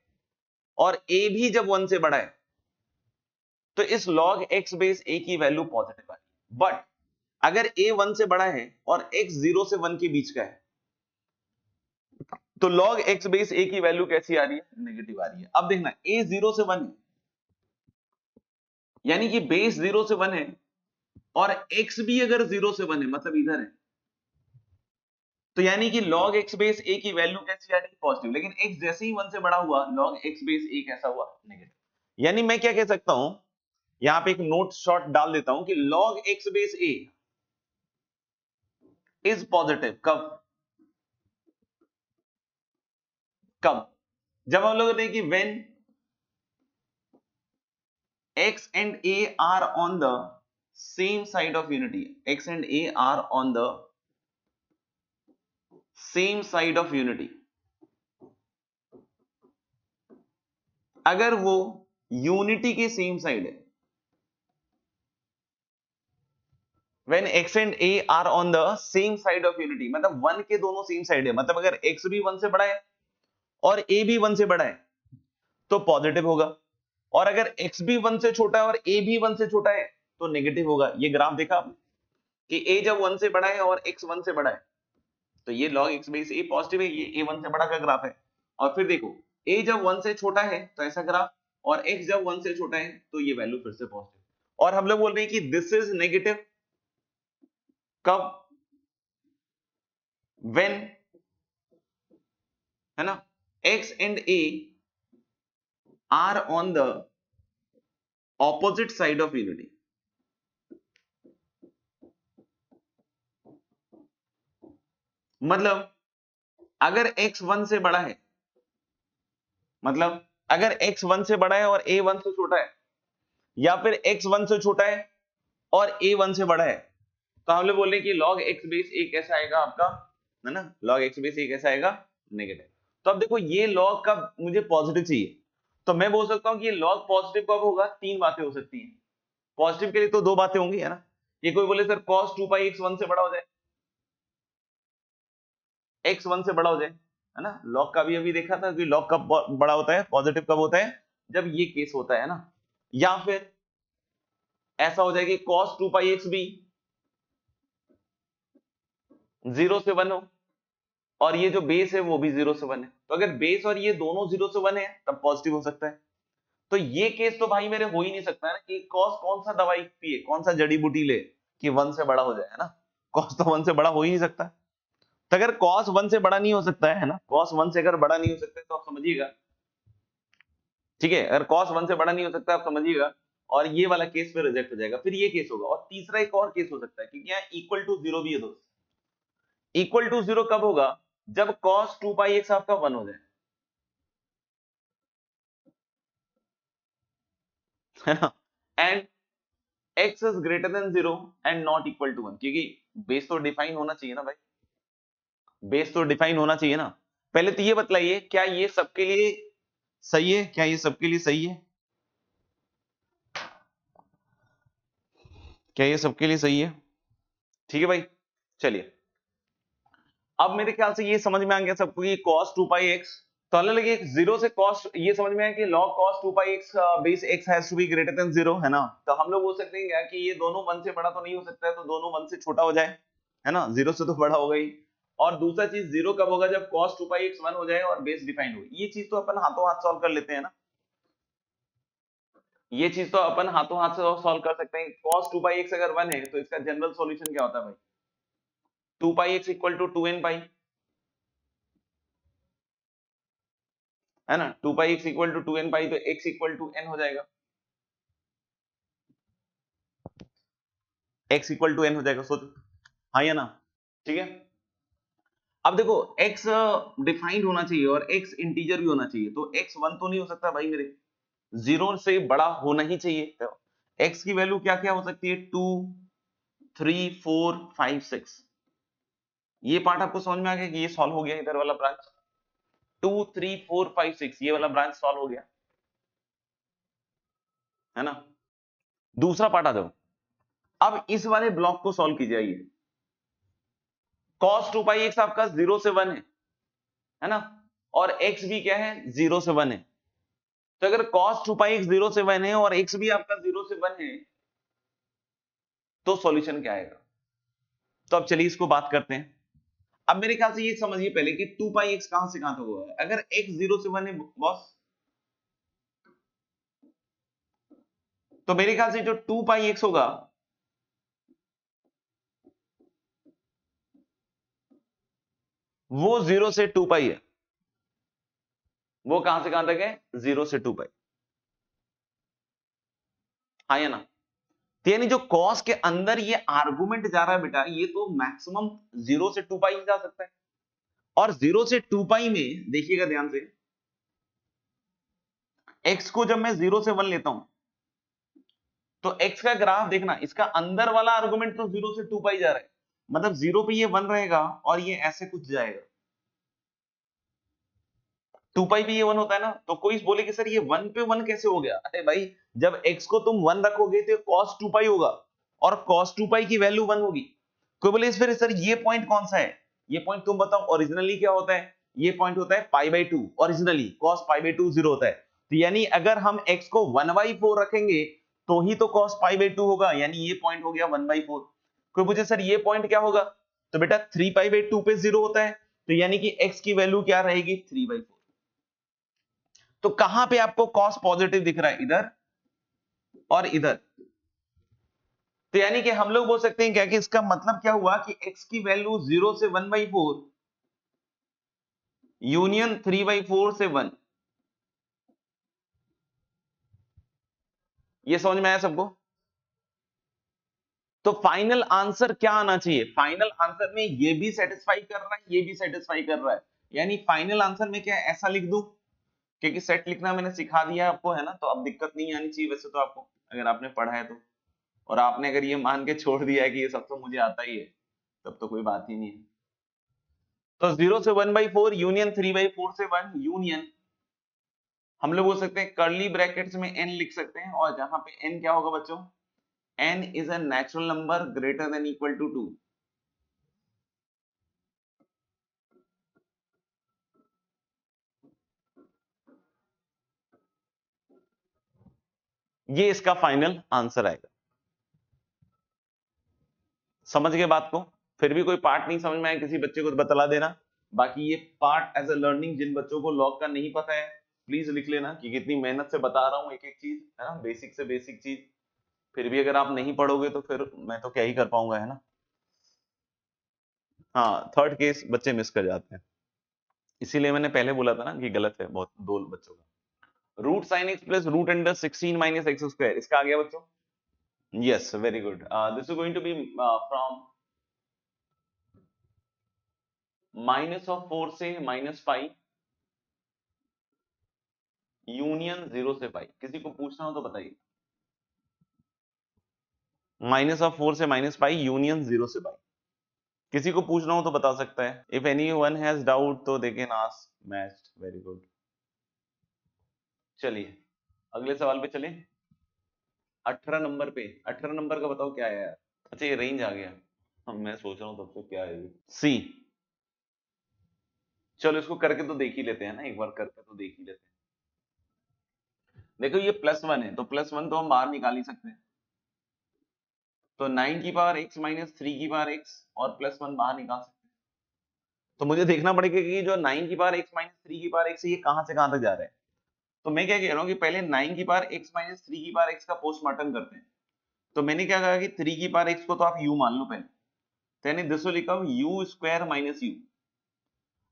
और a भी जब 1 से बड़ा है तो इस log x बेस a की वैल्यू पॉजिटिव आएगी। बट अगर a 1 से बड़ा है और x 0 से 1 के बीच का है तो log x बेस a की वैल्यू कैसी आ रही है, नेगेटिव आ रही है। अब देखना a 0 से 1 है, यानी कि बेस 0 से 1 है और x भी अगर 0 से 1 है, मतलब इधर है, तो यानी कि log x बेस a की वैल्यू कैसी आ रही है, पॉजिटिव। लेकिन x जैसे ही 1 से बड़ा हुआ log x बेस a कैसा हुआ, नेगेटिव। यानी मैं क्या कह सकता हूं, यहां पे एक नोट शॉट डाल देता हूं कि log x base a is positive कब, कब, जब हम लोग देखिए when x and a are on the same side of unity, x and a are on the same side of unity, अगर वो यूनिटी के सेम साइड है, when x and a are on the same side of unity, मतलब 1 के दोनों same side है, मतलब अगर x भी 1 से बड़ा है और a भी 1 से बड़ा है तो पॉजिटिव होगा, और अगर x भी 1 से छोटा है और a भी 1 से छोटा है तो नेगेटिव होगा। ये ग्राफ देखा आपने कि a जब 1 से बड़ा है और x 1 से बड़ा है तो ये log x base a positive है, ये a 1 से बड़ा का ग्राफ है। और फिर देखो a जब 1 से छोटा है तो ऐसा ग्राफ, और x जब 1 से छोटा है तो ये वैल्यू फिर से पॉजिटिव। और हम लोग बोल रहे हैं कि दिस इज नेगेटिव कब, when, है ना, x and a are on the opposite side of unity। मतलब अगर x 1 से बड़ा है, मतलब अगर x 1 से बड़ा है और a 1 से छोटा है, या फिर x 1 से छोटा है और a 1 से बड़ा है, तो हम लोग बोल रहे हैं कि log x बेस a कैसा आएगा आपका, है ना, log x बेस a कैसा आएगा, नेगेटिव। तो अब देखो ये log का मुझे पॉजिटिव चाहिए, तो मैं बोल सकता हूं कि ये log पॉजिटिव कब होगा, तीन बातें हो सकती हैं। पॉजिटिव के लिए तो दो बातें होंगी, है ना। ये कोई बोले सर cos 2 पाई x 1 से बड़ा हो जाए, x 1 से बड़ा हो जाए, है ना। log का भी अभी देखा था कि log कब बड़ा होता है, पॉजिटिव कब होता है, जब ये केस होता है ना। या फिर ऐसा हो जाए कि cos 2 पाई x भी 0 से 1 हो और ये जो बेस है वो भी 0 से 1 है, तो अगर बेस और ये दोनों 0 से 1 है तब पॉजिटिव हो सकता है। तो ये केस तो भाई मेरे हो ही नहीं सकता है ना कि कॉस कौन सा दवाई पिए, कौन सा जड़ी बूटी ले कि 1 से बड़ा हो जाए, है ना। कॉस तो 1 से बड़ा हो ही नहीं सकता। तो अगर कॉस 1 से बड़ा नहीं हो सकता है ना, कॉस 1 से अगर बड़ा नहीं हो सकता है तो आप समझिएगा, ठीक है, अगर कॉस 1 से बड़ा नहीं हो सकता आप समझिएगा, और ये वाला केस फिर रिजेक्ट हो जाएगा। फिर ये केस होगा, और तीसरा एक और केस हो सकता है क्योंकि यहाँ इक्वल टू 0 भी है दोस्त। इक्वल टू 0 कब होगा, जब cos 2 पाई x आपका 1 हो जाए, है ना, and x is greater than 0 and not equal to 1, क्योंकि बेस तो डिफाइन होना चाहिए ना भाई, बेस तो डिफाइन होना चाहिए ना। पहले तो ये बतलाइए क्या ये सबके लिए सही है, क्या ये सबके लिए सही है, क्या ये सबके लिए सही है, ठीक है भाई। चलिए अब मेरे ख्याल से ये समझ में आ गया सबको कि cos 2 पाई x, तो अलग लगे जीरो से cos, ये समझ में आया कि log cos 2 pi x base x has to be greater than 0, है ना। तो हम लोग बोल सकते हैं क्या कि ये दोनों 1 से बड़ा तो नहीं हो सकता है, तो दोनों 1 से छोटा हो जाए, है ना, 0 से तो बड़ा होगा ही। और दूसरा चीज 0 कब होगा, जब cos 2 पाई x 1 हो जाए और बेस डिफाइंड हो। ये चीज तो अपन हाथों हाथ सॉल्व कर लेते हैं ना। ये चीज तो अपन हाथों हाथ से सॉल्व कर सकते हैं। cos 2 पाई x अगर 1 है तो इसका जनरल सॉल्यूशन क्या होता है भाई, 2 pi x equal to 2n पाई, है ना। 2 pi x equal to 2n पाई, तो x इक्वल टू n हो जाएगा, x इक्वल टू n हो जाएगा, सोचो हाँ या ना, ठीक है। अब देखो x डिफाइंड होना चाहिए और x इंटीजर भी होना चाहिए, तो x 1 तो नहीं हो सकता भाई मेरे, 0 से बड़ा होना ही चाहिए। तो x की वैल्यू क्या क्या हो सकती है, 2 3 4 5 6। ये पार्ट आपको समझ में आ गया कि ये सॉल्व हो गया, इधर वाला ब्रांच 2 3 4 5 6 ये वाला ब्रांच सॉल्व हो गया, है ना। दूसरा पार्ट आ जाओ, अब इस वाले ब्लॉक को सॉल्व कीजिए। ये cos 2 पाई x आपका 0 से 1 है ना, और x भी क्या है 0 से 1 है। तो अगर cos 2 पाई x 0 से 1 है और x भी आपका 0 से 1 है, तो सॉल्यूशन क्या आएगा। तो अब चलिए इसको बात करते हैं। अब मेरे ख्याल से ये समझिए पहले कि 2 पाई x कहां से कहां तक हुआ है। अगर x 0 से 1 है बॉस, तो मेरे ख्याल से जो 2 पाई x होगा वो 0 से 2 पाई है। वो कहां से कहां तक है, 0 से 2 पाई, हाँ या ना। तो यानी जो cos के अंदर ये आर्गुमेंट जा रहा है बेटा, ये तो मैक्सिमम 0 से 2 पाई जा सकता है। और 0 से 2 पाई में देखिएगा ध्यान से, x को जब मैं 0 से 1 लेता हूं तो x का ग्राफ देखना, इसका अंदर वाला आर्गुमेंट तो 0 से 2 पाई जा रहा है, मतलब 0 पे ये 1 रहेगा और ये ऐसे कुछ जाएगा। 2 पाई पे ये 1 होता है ना, तो कोई बोले कि सर ये 1 पे 1 कैसे हो गया। अरे भाई जब x को तुम 1 रखोगे तो cos 2 पाई होगा और cos 2 पाई की वैल्यू 1 होगी। कोई बोले फिर सर ये पॉइंट कौन सा है, ये पॉइंट तुम बताओ ओरिजिनली क्या होता है। ये पॉइंट होता है pi by 2, originally cos pi by 2 0 होता है। तो यानी अगर हम x को 1/4 रखेंगे तो ही तो cos पाई बाई 2 होगा, यानी ये पॉइंट हो गया 1/4। कोई पूछे सर ये पॉइंट क्या होगा, तो बेटा 3 पाई बाई 2 पे 0 होता है, तो यानी कि x की वैल्यू क्या रहेगी 3/4। तो कहां पे आपको cos पॉजिटिव दिख रहा है, इधर और इधर। तो यानी कि हम लोग बोल सकते हैं क्या कि इसका मतलब क्या हुआ कि x की वैल्यू 0 से 1/4 यूनियन 3/4 से 1। ये समझ में आया सबको। तो फाइनल आंसर क्या आना चाहिए, फाइनल आंसर में ये भी सेटिस्फाई कर रहा है, ये भी सेटिस्फाई कर रहा है, यानी फाइनल आंसर में क्या ऐसा लिख दूं, क्योंकि सेट लिखना मैंने सिखा दिया आपको, है ना, तो अब दिक्कत नहीं आनी चाहिए वैसे तो आपको, अगर आपने पढ़ा है तो। और आपने अगर ये मान के छोड़ दिया है कि ये सब तो मुझे आता ही है, तब तो कोई बात ही नहीं है। तो 0 से 1/4 यूनियन 3/4 से 1 यूनियन, हम लोग बोल सकते हैं कर्ली ब्रैकेट्स में n लिख सकते हैं, और जहां पे n क्या होगा बच्चों, n is a natural number greater than equal to 2। ये इसका फाइनल आंसर आएगा। समझ गए बात को। फिर भी कोई पार्ट नहीं समझ में आया किसी बच्चे को तो बतला देना। बाकी ये पार्ट एज अ लर्निंग जिन बच्चों को लॉग का नहीं पता है प्लीज लिख लेना कि कितनी मेहनत से बता रहा हूं एक एक चीज, है ना, बेसिक से बेसिक चीज। फिर भी अगर आप नहीं पढ़ोगे तो फिर मैं तो क्या ही कर पाऊंगा, है ना। हाँ थर्ड केस बच्चे मिस कर जाते हैं, इसीलिए मैंने पहले बोला था ना कि गलत है बहुत दो बच्चों का। Root sine x plus root under 16 minus x square, इसका आ गया बच्चों। Yes very good, this is going to be from -4 से -पाई यूनियन 0 से पाई। किसी को पूछना हो तो बताइए। -4 से -पाई यूनियन 0 से पाई, किसी को पूछना हो तो बता सकता है। If anyone has doubt तो they can ask maths. Very good. चलिए अगले सवाल पे चलें। 18 नंबर पे, 18 नंबर का बताओ क्या है यार। अच्छा ये रेंज आ गया, मैं सोच रहा हूँ तब से क्या है ये सी। चलो इसको करके तो देख ही लेते हैं ना, एक बार करके तो देख ही लेते हैं। देखो ये +1 है तो +1 तो हम बाहर निकाल ही सकते हैं, तो 9 की पावर x माइनस 3 की पावर x और +1 बाहर निकाल सकते हैं। तो मुझे देखना पड़ेगा कि जो 9 की पावर x माइनस 3 की पावर x है ये कहां से कहां तक जा रहा है। तो मैं क्या कह रहा हूँ कि पहले 9 की पावर x माइनस 3 की पावर x का पोस्टमार्टम करते हैं। तो मैंने क्या कहा कि 3 की पावर x को तो आप u मान लो पहले, तो यानी this will become u square minus u।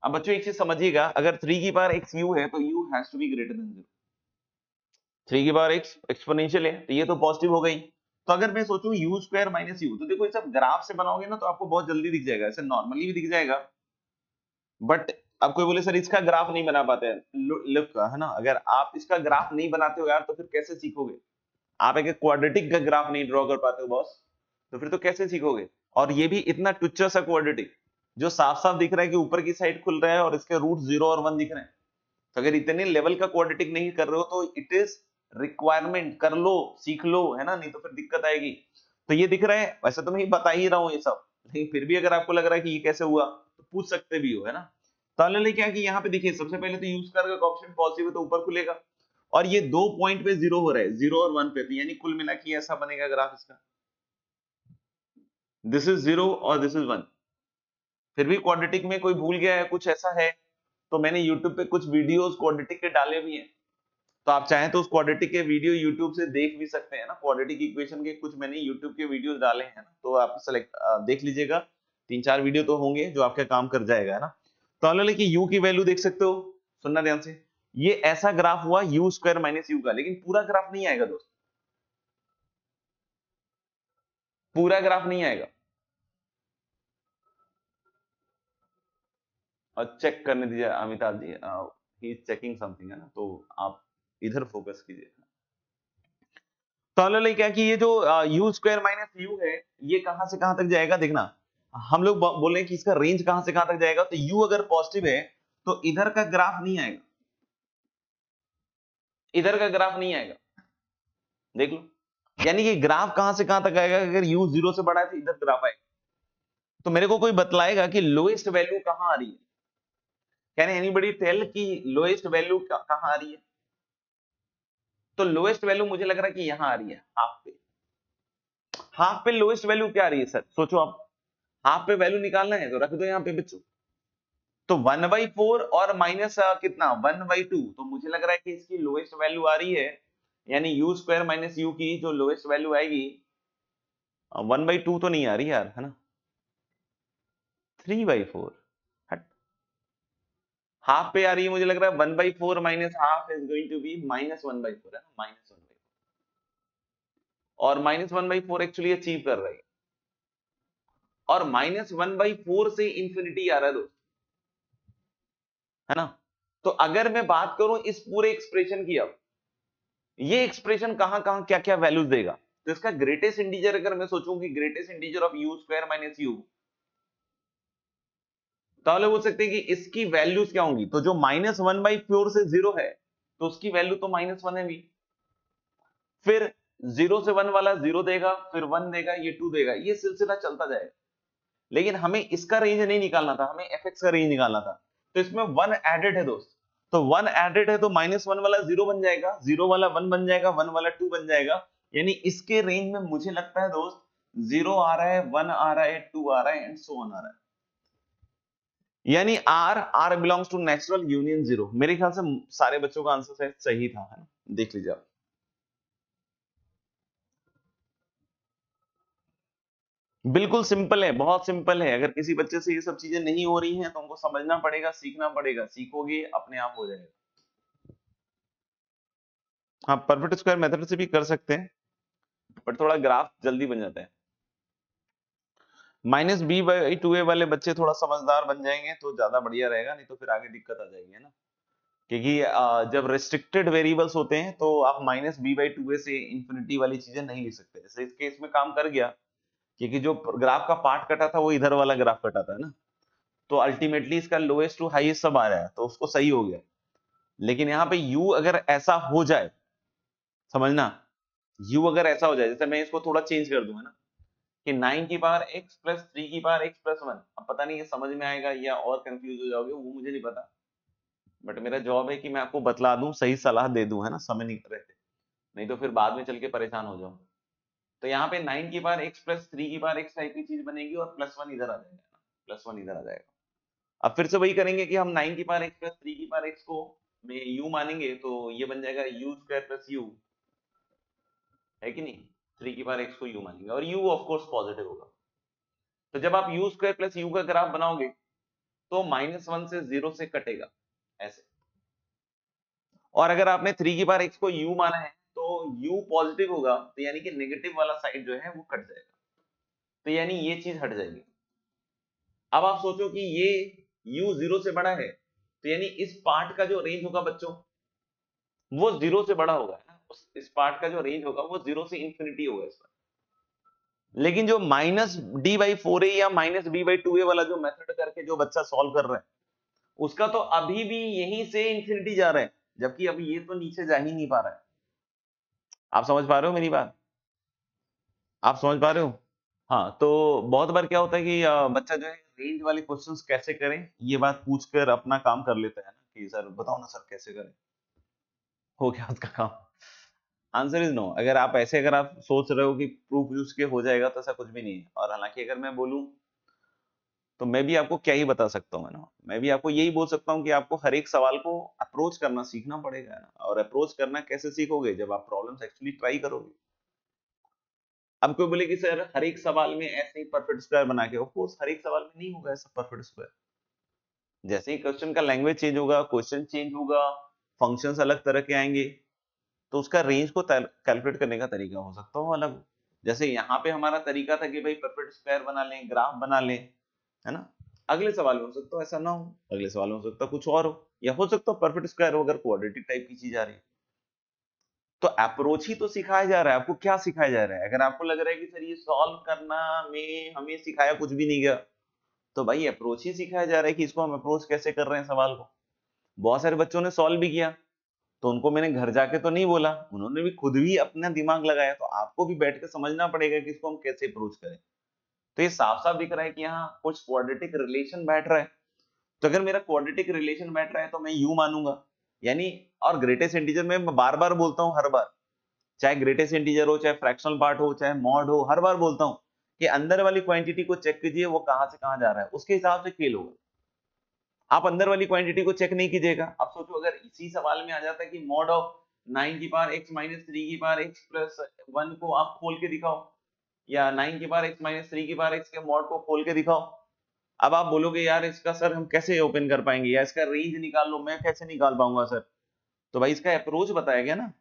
अब बच्चों एक चीज समझिएगा, अगर 3 की पावर x u है तो u has to be greater than 0। 3 की पावर x एक्सपोनेंशियल है तो ये तो पॉजिटिव हो गई। तो अगर मैं सोचूं u स्क्वायर माइनस u, तो देखो ये सब ग्राफ से बनाओगे ना तो आपको बहुत जल्दी दिख जाएगा, ऐसे नॉर्मली भी दिख जाएगा, बट अब कोई बोले सर इसका ग्राफ नहीं बना पाते हैं लुक का, है ना, अगर आप इसका ग्राफ नहीं बनाते हो यार तो फिर कैसे सीखोगे? आप एक क्वाड्रेटिक का ग्राफ नहीं ड्रॉ कर पाते हो बॉस, तो फिर तो कैसे सीखोगे? और ये भी इतना टुच्चा सा क्वाड्रेटिक जो साफ साफ दिख रहा है कि ऊपर की साइड खुल रहा है और इसके रूट 0 और 1 दिख रहे हैं। तो अगर इतने लेवल का क्वाड्रेटिक नहीं कर रहे हो तो इट इज रिक्वायरमेंट, कर लो, सीख लो, है ना, नहीं तो फिर दिक्कत आएगी। तो ये दिख रहा है, वैसे तो मैं बता ही रहा हूँ ये सब, लेकिन फिर भी अगर आपको लग रहा है कि ये कैसे हुआ तो पूछ सकते भी हो, है ना। तो हमने क्या कि यहाँ पे देखिए सबसे पहले तो यूज कर का ऑप्शन पॉजिटिव है तो ऊपर खुलेगा, और ये 2 पॉइंट पे 0 हो रहा है, 0 और 1 पे, तो यानी कुल मिला के ऐसा बनेगा ग्राफ इसका, दिस इज 0 और दिस इज 1। फिर भी क्वाड्रेटिक में कोई भूल गया है, कुछ ऐसा है तो मैंने YouTube पे कुछ वीडियोस क्वाड्रेटिक के डाले भी हैं, तो आप चाहें तो उस क्वाड्रेटिक के वीडियो YouTube से देख भी सकते हैं ना। क्वाड्रेटिक इक्वेशन के कुछ मैंने YouTube के वीडियोस डाले हैं ना, तो आप सेलेक्ट देख लीजिएगा, 3-4 वीडियो तो होंगे जो आपका काम कर जाएगा, है ना। तो हम लोग u की वैल्यू देख सकते हो, सुनना ध्यान से, ये ऐसा ग्राफ हुआ u स्क्वायर माइनस u का, लेकिन पूरा ग्राफ नहीं आएगा दोस्त, पूरा ग्राफ नहीं आएगा। और चेक करने दीजिए Amitabh ji, he is checking something, है ना, तो आप इधर फोकस कीजिए। तो हम लोग क्या कि ये जो u स्क्वायर माइनस u है ये कहां से कहां तक जाएगा देखना, हम लोग बोल रहे हैं कि इसका रेंज कहां से कहां तक जाएगा, तो u अगर पॉजिटिव है तो इधर का ग्राफ नहीं आएगा, इधर का ग्राफ नहीं आएगा, देख लो, यानी कि ग्राफ कहां से कहां तक आएगा, अगर u 0 से बड़ा है तो इधर ग्राफ आएगा। तो मेरे को कोई बतलाएगा कि लोएस्ट वैल्यू कहां आ रही है, कैन एनीबॉडी टेल कि लोएस्ट वैल्यू कहां आ रही है? तो लोएस्ट वैल्यू मुझे लग रहा है कि यहां आ रही है, हाफ पे। हाफ पे लोएस्ट वैल्यू क्या आ रही है सर, सोचो आप, हाफ पे वैल्यू निकालना है तो रख दो यहाँ पे बच्चों, तो 1/4 और माइनस कितना 1/2, तो मुझे लग रहा है कि इसकी लोएस्ट वैल्यू आ रही है, यानी u स्क्वायर माइनस u की जो लोएस्ट वैल्यू आएगी 1/2 तो नहीं आ रही यार, है ना, 3/4, हट, हाफ पे आ रही है, मुझे लग रहा है 1/4 minus half is going to be -1/4, है ना, -1/4, और -1/4 एक्चुअली अचीव कर रही है, और -1/4 से इंफिनिटी आ रहा है दोस्त, है ना। तो अगर मैं बात करूं इस पूरे एक्सप्रेशन की, अब ये एक्सप्रेशन कहां कहां क्या क्या वैल्यूज देगा, तो इसका ग्रेटेस्ट इंटीजर अगर मैं सोचूं कि greatest integer of u square minus u, तो हम लोग बोल सकते हैं कि इसकी वैल्यूज क्या होंगी, तो जो -1/4 से 0 है तो उसकी वैल्यू तो -1 है भी, फिर 0 से 1 वाला 0 देगा, फिर 1 देगा, ये 2 देगा, ये सिलसिला चलता जाएगा। लेकिन हमें इसका रेंज नहीं निकालना था, हमें fx का रेंज निकालना था, तो इसमें 1 एडेड है दोस्त, तो 1 एडेड है तो -1 वाला 0 बन जाएगा, 0 वाला 1 बन जाएगा, 1 वाला 2 बन जाएगा, यानी इसके रेंज में मुझे लगता है दोस्त 0 आ रहा है, 1 आ रहा है, 2 आ रहा है, एंड सो ऑन आ रहा है, यानी r belongs to natural union 0। मेरे ख्याल से सारे बच्चों का आंसर शायद सही था, है ना, देख लीजिए आप। बिल्कुल सिंपल है, बहुत सिंपल है, अगर किसी बच्चे से ये सब चीजें नहीं हो रही हैं तो उनको समझना पड़ेगा, सीखना पड़ेगा, सीखोगे अपने आप हो जाएगा। हाँ, परफेक्ट स्क्वायर मेथड से भी कर सकते हैं, बट थोड़ा ग्राफ जल्दी बन जाता है। -b/2a वाले बच्चे थोड़ा समझदार बन जाएंगे तो ज्यादा बढ़िया रहेगा, नहीं तो फिर आगे दिक्कत आ जाएगी, है ना, क्योंकि जब रेस्ट्रिक्टेड वेरिएबल्स होते हैं तो आप -b/2a से इंफिनिटी वाली चीजें नहीं लिख सकते, जैसे इस केस में काम कर गया, क्योंकि जो ग्राफ का पार्ट कटा था वो इधर वाला ग्राफ कटा था, है ना, तो अल्टीमेटली इसका लोएस्ट टू हाईएस्ट सब आ रहा है तो उसको सही हो गया। लेकिन यहाँ पे u अगर ऐसा हो जाए, समझना, u अगर ऐसा हो जाए, जैसे मैं इसको थोड़ा चेंज कर दूं, है ना, कि 9 की पावर x प्लस 3 की पावर x प्लस 1, अब पता नहीं ये समझ में आएगा या और कंफ्यूज हो जाओगे, वो मुझे नहीं पता, बट मेरा जॉब है कि मैं आपको बतला दूं, सही सलाह दे दूं, है ना, समय नहीं रहते, नहीं तो फिर बाद में चल के परेशान हो जाओ। तो यहाँ पे 9 की पावर x प्लस 3 की पावर x टाइप की चीज बनेगी और +1 इधर आ जाएगा ना, +1 इधर आ जाएगा। अब फिर से वही करेंगे कि हम 9 की पावर x प्लस 3 की पावर x को में u मानेंगे तो ये बन जाएगा u स्क्वायर प्लस u, है कि नहीं? 3 की पावर x को u मानेंगे और u ऑफ कोर्स पॉजिटिव होगा। तो जब आप u स्क्वायर प्लस u का ग्राफ बनाओगे तो -1 से 0 से कटेगा ऐसे, और अगर आपने 3 की पावर x को u माना है तो u पॉजिटिव होगा, तो यानी कि नेगेटिव वाला साइड जो है वो कट जाएगा, तो यानी ये चीज हट जाएगी। अब आप सोचो कि ये u 0 से बड़ा है, तो यानी इस पार्ट का जो रेंज होगा बच्चों वो 0 से बड़ा होगा, है ना? इस पार्ट का जो रेंज होगा वो 0 से इंफिनिटी होगा इसका। लेकिन जो -d/4a या -b/2a वाला जो मेथड करके जो बच्चा सॉल्व कर रहा है उसका तो अभी भी यहीं से इंफिनिटी जा रहा है, जबकि अभी ये तो नीचे जा ही नहीं पा रहा है। आप समझ पा रहे हो मेरी बात? आप समझ पा रहे हो? हाँ, तो बहुत बार क्या होता है कि बच्चा जो है रेंज वाले क्वेश्चंस कैसे करें ये बात पूछकर अपना काम कर लेता है ना, कि सर बताओ ना सर कैसे करें, हो गया उसका काम। Answer is no. अगर आप ऐसे अगर आप सोच रहे हो कि प्रूफ यूज के हो जाएगा तो ऐसा कुछ भी नहीं है। और हालांकि अगर मैं बोलूं तो मैं भी आपको क्या ही बता सकता हूँ, है ना? मैं भी आपको यही बोल सकता हूँ कि आपको हर एक सवाल को अप्रोच करना सीखना पड़ेगा, है ना? और अप्रोच करना कैसे सीखोगे? जब आप प्रॉब्लम्स एक्चुअली ट्राई करोगे। अब कोई बोले कि सर हर एक सवाल में ऐसे ही परफेक्ट स्क्वायर बना के, ऑफ कोर्स हर एक सवाल में नहीं होगा ऐसा परफेक्ट स्क्वायर। जैसे ही क्वेश्चन का लैंग्वेज चेंज होगा, क्वेश्चन चेंज होगा, फंक्शंस अलग तरह के आएंगे, तो उसका रेंज को कैलकुलेट करने का तरीका हो सकता हो अलग। जैसे यहाँ पे हमारा तरीका था कि भाई परफेक्ट स्क्वायर बना लें, ग्राफ बना लें, है ना? अगले सवाल में हो सकता है ऐसा ना हो, अगले सवाल में हो सकता है कुछ और हो, या हो सकता है परफेक्ट स्क्वायर हो अगर क्वाड्रेटिक टाइप की चीज आ रही है। तो अप्रोच ही तो सिखाया जा रहा है आपको। क्या सिखाया जा रहा है? अगर आपको लग रहा है कि सर ये सॉल्व करना में हमें सिखाया कुछ भी नहीं गया, तो भाई अप्रोच ही सिखाया जा रहा है कि इसको हम अप्रोच कैसे कर रहे हैं सवाल को। बहुत सारे बच्चों ने सॉल्व भी किया, तो उनको मैंने घर जाके तो नहीं बोला, उन्होंने भी खुद भी अपना दिमाग लगाया, तो आपको भी बैठ के समझना पड़ेगा कि इसको हम कैसे अप्रोच करें। तो ये साफ साफ दिख रहा है कि यहाँ कुछ क्वाड्रेटिक रिलेशन बैठ रहा है। तो अगर मेरा क्वाड्रेटिक रिलेशन बैठ रहा है तो मैं यू मानूंगा, यानी। और ग्रेटेस्ट इंटीजर में मैं बार बार बोलता हूँ हर बार, चाहे ग्रेटेस्ट इंटीजर हो, चाहे फ्रैक्शनल पार्ट हो, चाहे मॉड हो, हर बार बोलता हूँ कि अंदर वाली क्वांटिटी को चेक कीजिए वो कहां से कहां जा रहा है, उसके हिसाब से खेल होगा। आप अंदर वाली क्वांटिटी को चेक नहीं कीजिएगा। आप सोचो अगर इसी सवाल में आ जाता है कि मॉड ऑफ 9 की पावर x माइनस 3 की पावर x प्लस 1 को आप खोल के दिखाओ, या 9 की पावर x माइनस 3 की पावर x के मॉड को खोल के दिखाओ। अब आप बोलोगे यार इसका सर हम कैसे ओपन कर पाएंगे, या इसका रेंज निकाल लो, मैं कैसे निकाल पाऊंगा सर? तो भाई इसका अप्रोच बताया गया ना,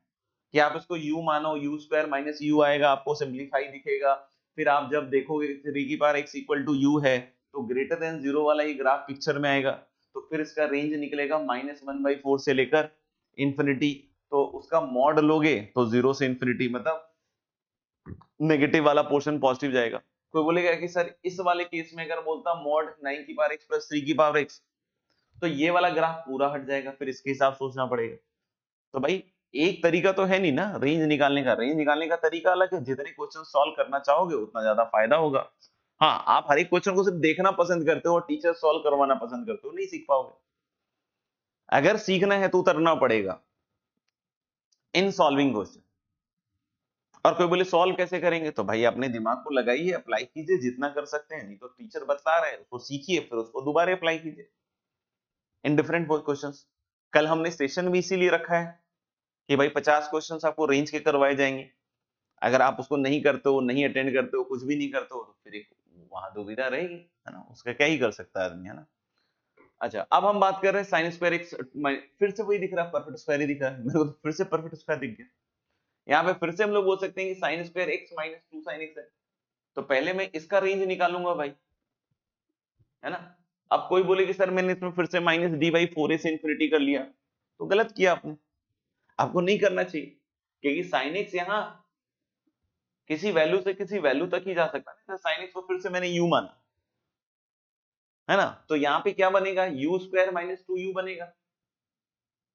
कि आप इसको u मानो, u स्क्वायर माइनस u आएगा, आपको सिंप्लीफाई दिखेगा। फिर आप जब देखोगे 3 की power x equal to u है, तो ग्रेटर देन 0 वाला ये ग्राफ पिक्चर में आएगा, तो फिर इसका रेंज निकलेगा -1/4 से लेकर इंफिनिटी। तो उसका मॉड लोगे तो 0 से इंफिनिटी, मतलब नेगेटिव वाला पोर्शन पॉजिटिव जाएगा। कोई बोलेगा कि सर इस वाले केस में अगर बोलता मॉड 9 की पावर x प्लस 3 की पावर x, तो ये वाला ग्राफ पूरा हट जाएगा, फिर इसके हिसाब सोचना पड़ेगा। तो भाई एक तरीका तो है नहीं ना रेंज निकालने का। रेंज निकालने का तरीका अलग है, जितने क्वेश्चन सॉल्व करना चाहोगे उतना ज्यादा फायदा होगा। हाँ, आप हर एक क्वेश्चन को सिर्फ देखना पसंद करते हो और टीचर सॉल्व करवाना पसंद करते हो, नहीं सीख पाओगे। अगर सीखना है तो उतरना पड़ेगा इन सॉल्विंग क्वेश्चन। और कोई बोले सॉल्व कैसे करेंगे, तो भाई अपने दिमाग को लगाइए, अप्लाई कीजिए जितना कर सकते हैं, नहीं तो टीचर बता रहे हैं उसको सीखिए, फिर उसको दोबारा अप्लाई कीजिए इन डिफरेंट क्वेश्चंस। कल हमने सेशन भी इसीलिए रखा है कि भाई 50 क्वेश्चंस आपको रेंज के करवाए जाएंगे। अगर आप उसको नहीं करते हो, नहीं अटेंड करते हो, कुछ भी नहीं करते हो, तो फिर एक वहां दुविधा रहेगी, है ना? उसका क्या ही कर सकता है आदमी, है ना? अच्छा, अब हम बात कर रहे हैं साइन स्क्वायर एक्स। फिर से वही दिख रहा है, परफेक्ट स्क्वायर ही दिख रहा है मेरे को, तो फिर से परफेक्ट स्क्वायर दिख गया। यहाँ पे फिर से हम लोग बोल सकते हैं कि sine square x minus 2 sine x है, तो पहले मैं इसका रेंज निकालूंगा भाई, है ना? अब कोई बोले कि सर मैंने इसमें फिर से -d/4a से इंफिनिटी कर लिया, तो गलत किया आपने, आपको नहीं करना चाहिए, क्योंकि साइन एक्स यहाँ किसी वैल्यू से किसी वैल्यू तक ही जा सकता है। साइन एक्स को फिर से मैंने u माना, है ना? तो यहाँ पे क्या बनेगा, u स्क्वायर माइनस 2u बनेगा।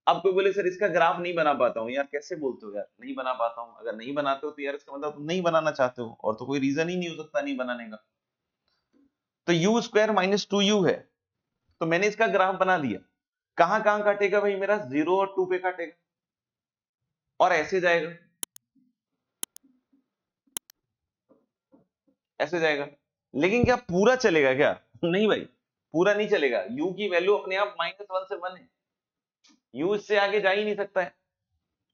अब कोई बोले सर इसका ग्राफ नहीं बना पाता हूँ, यार कैसे बोलते हो यार, नहीं बना पाता हूँ? अगर नहीं बनाते हो तो यार इसका मतलब तुम नहीं बनाना चाहते हो, और तो कोई रीजन ही नहीं हो सकता नहीं बनाने का। तो u स्क्वायर माइनस 2u है, तो मैंने इसका ग्राफ बना दिया। कहां कहां काटेगा भाई मेरा, 0 और 2 पे काटेगा, और ऐसे जाएगा, ऐसे जाएगा। लेकिन क्या पूरा चलेगा क्या? नहीं भाई, पूरा नहीं चलेगा। u की वैल्यू अपने आप -1 से 1 है, u इससे आगे जा ही नहीं सकता है,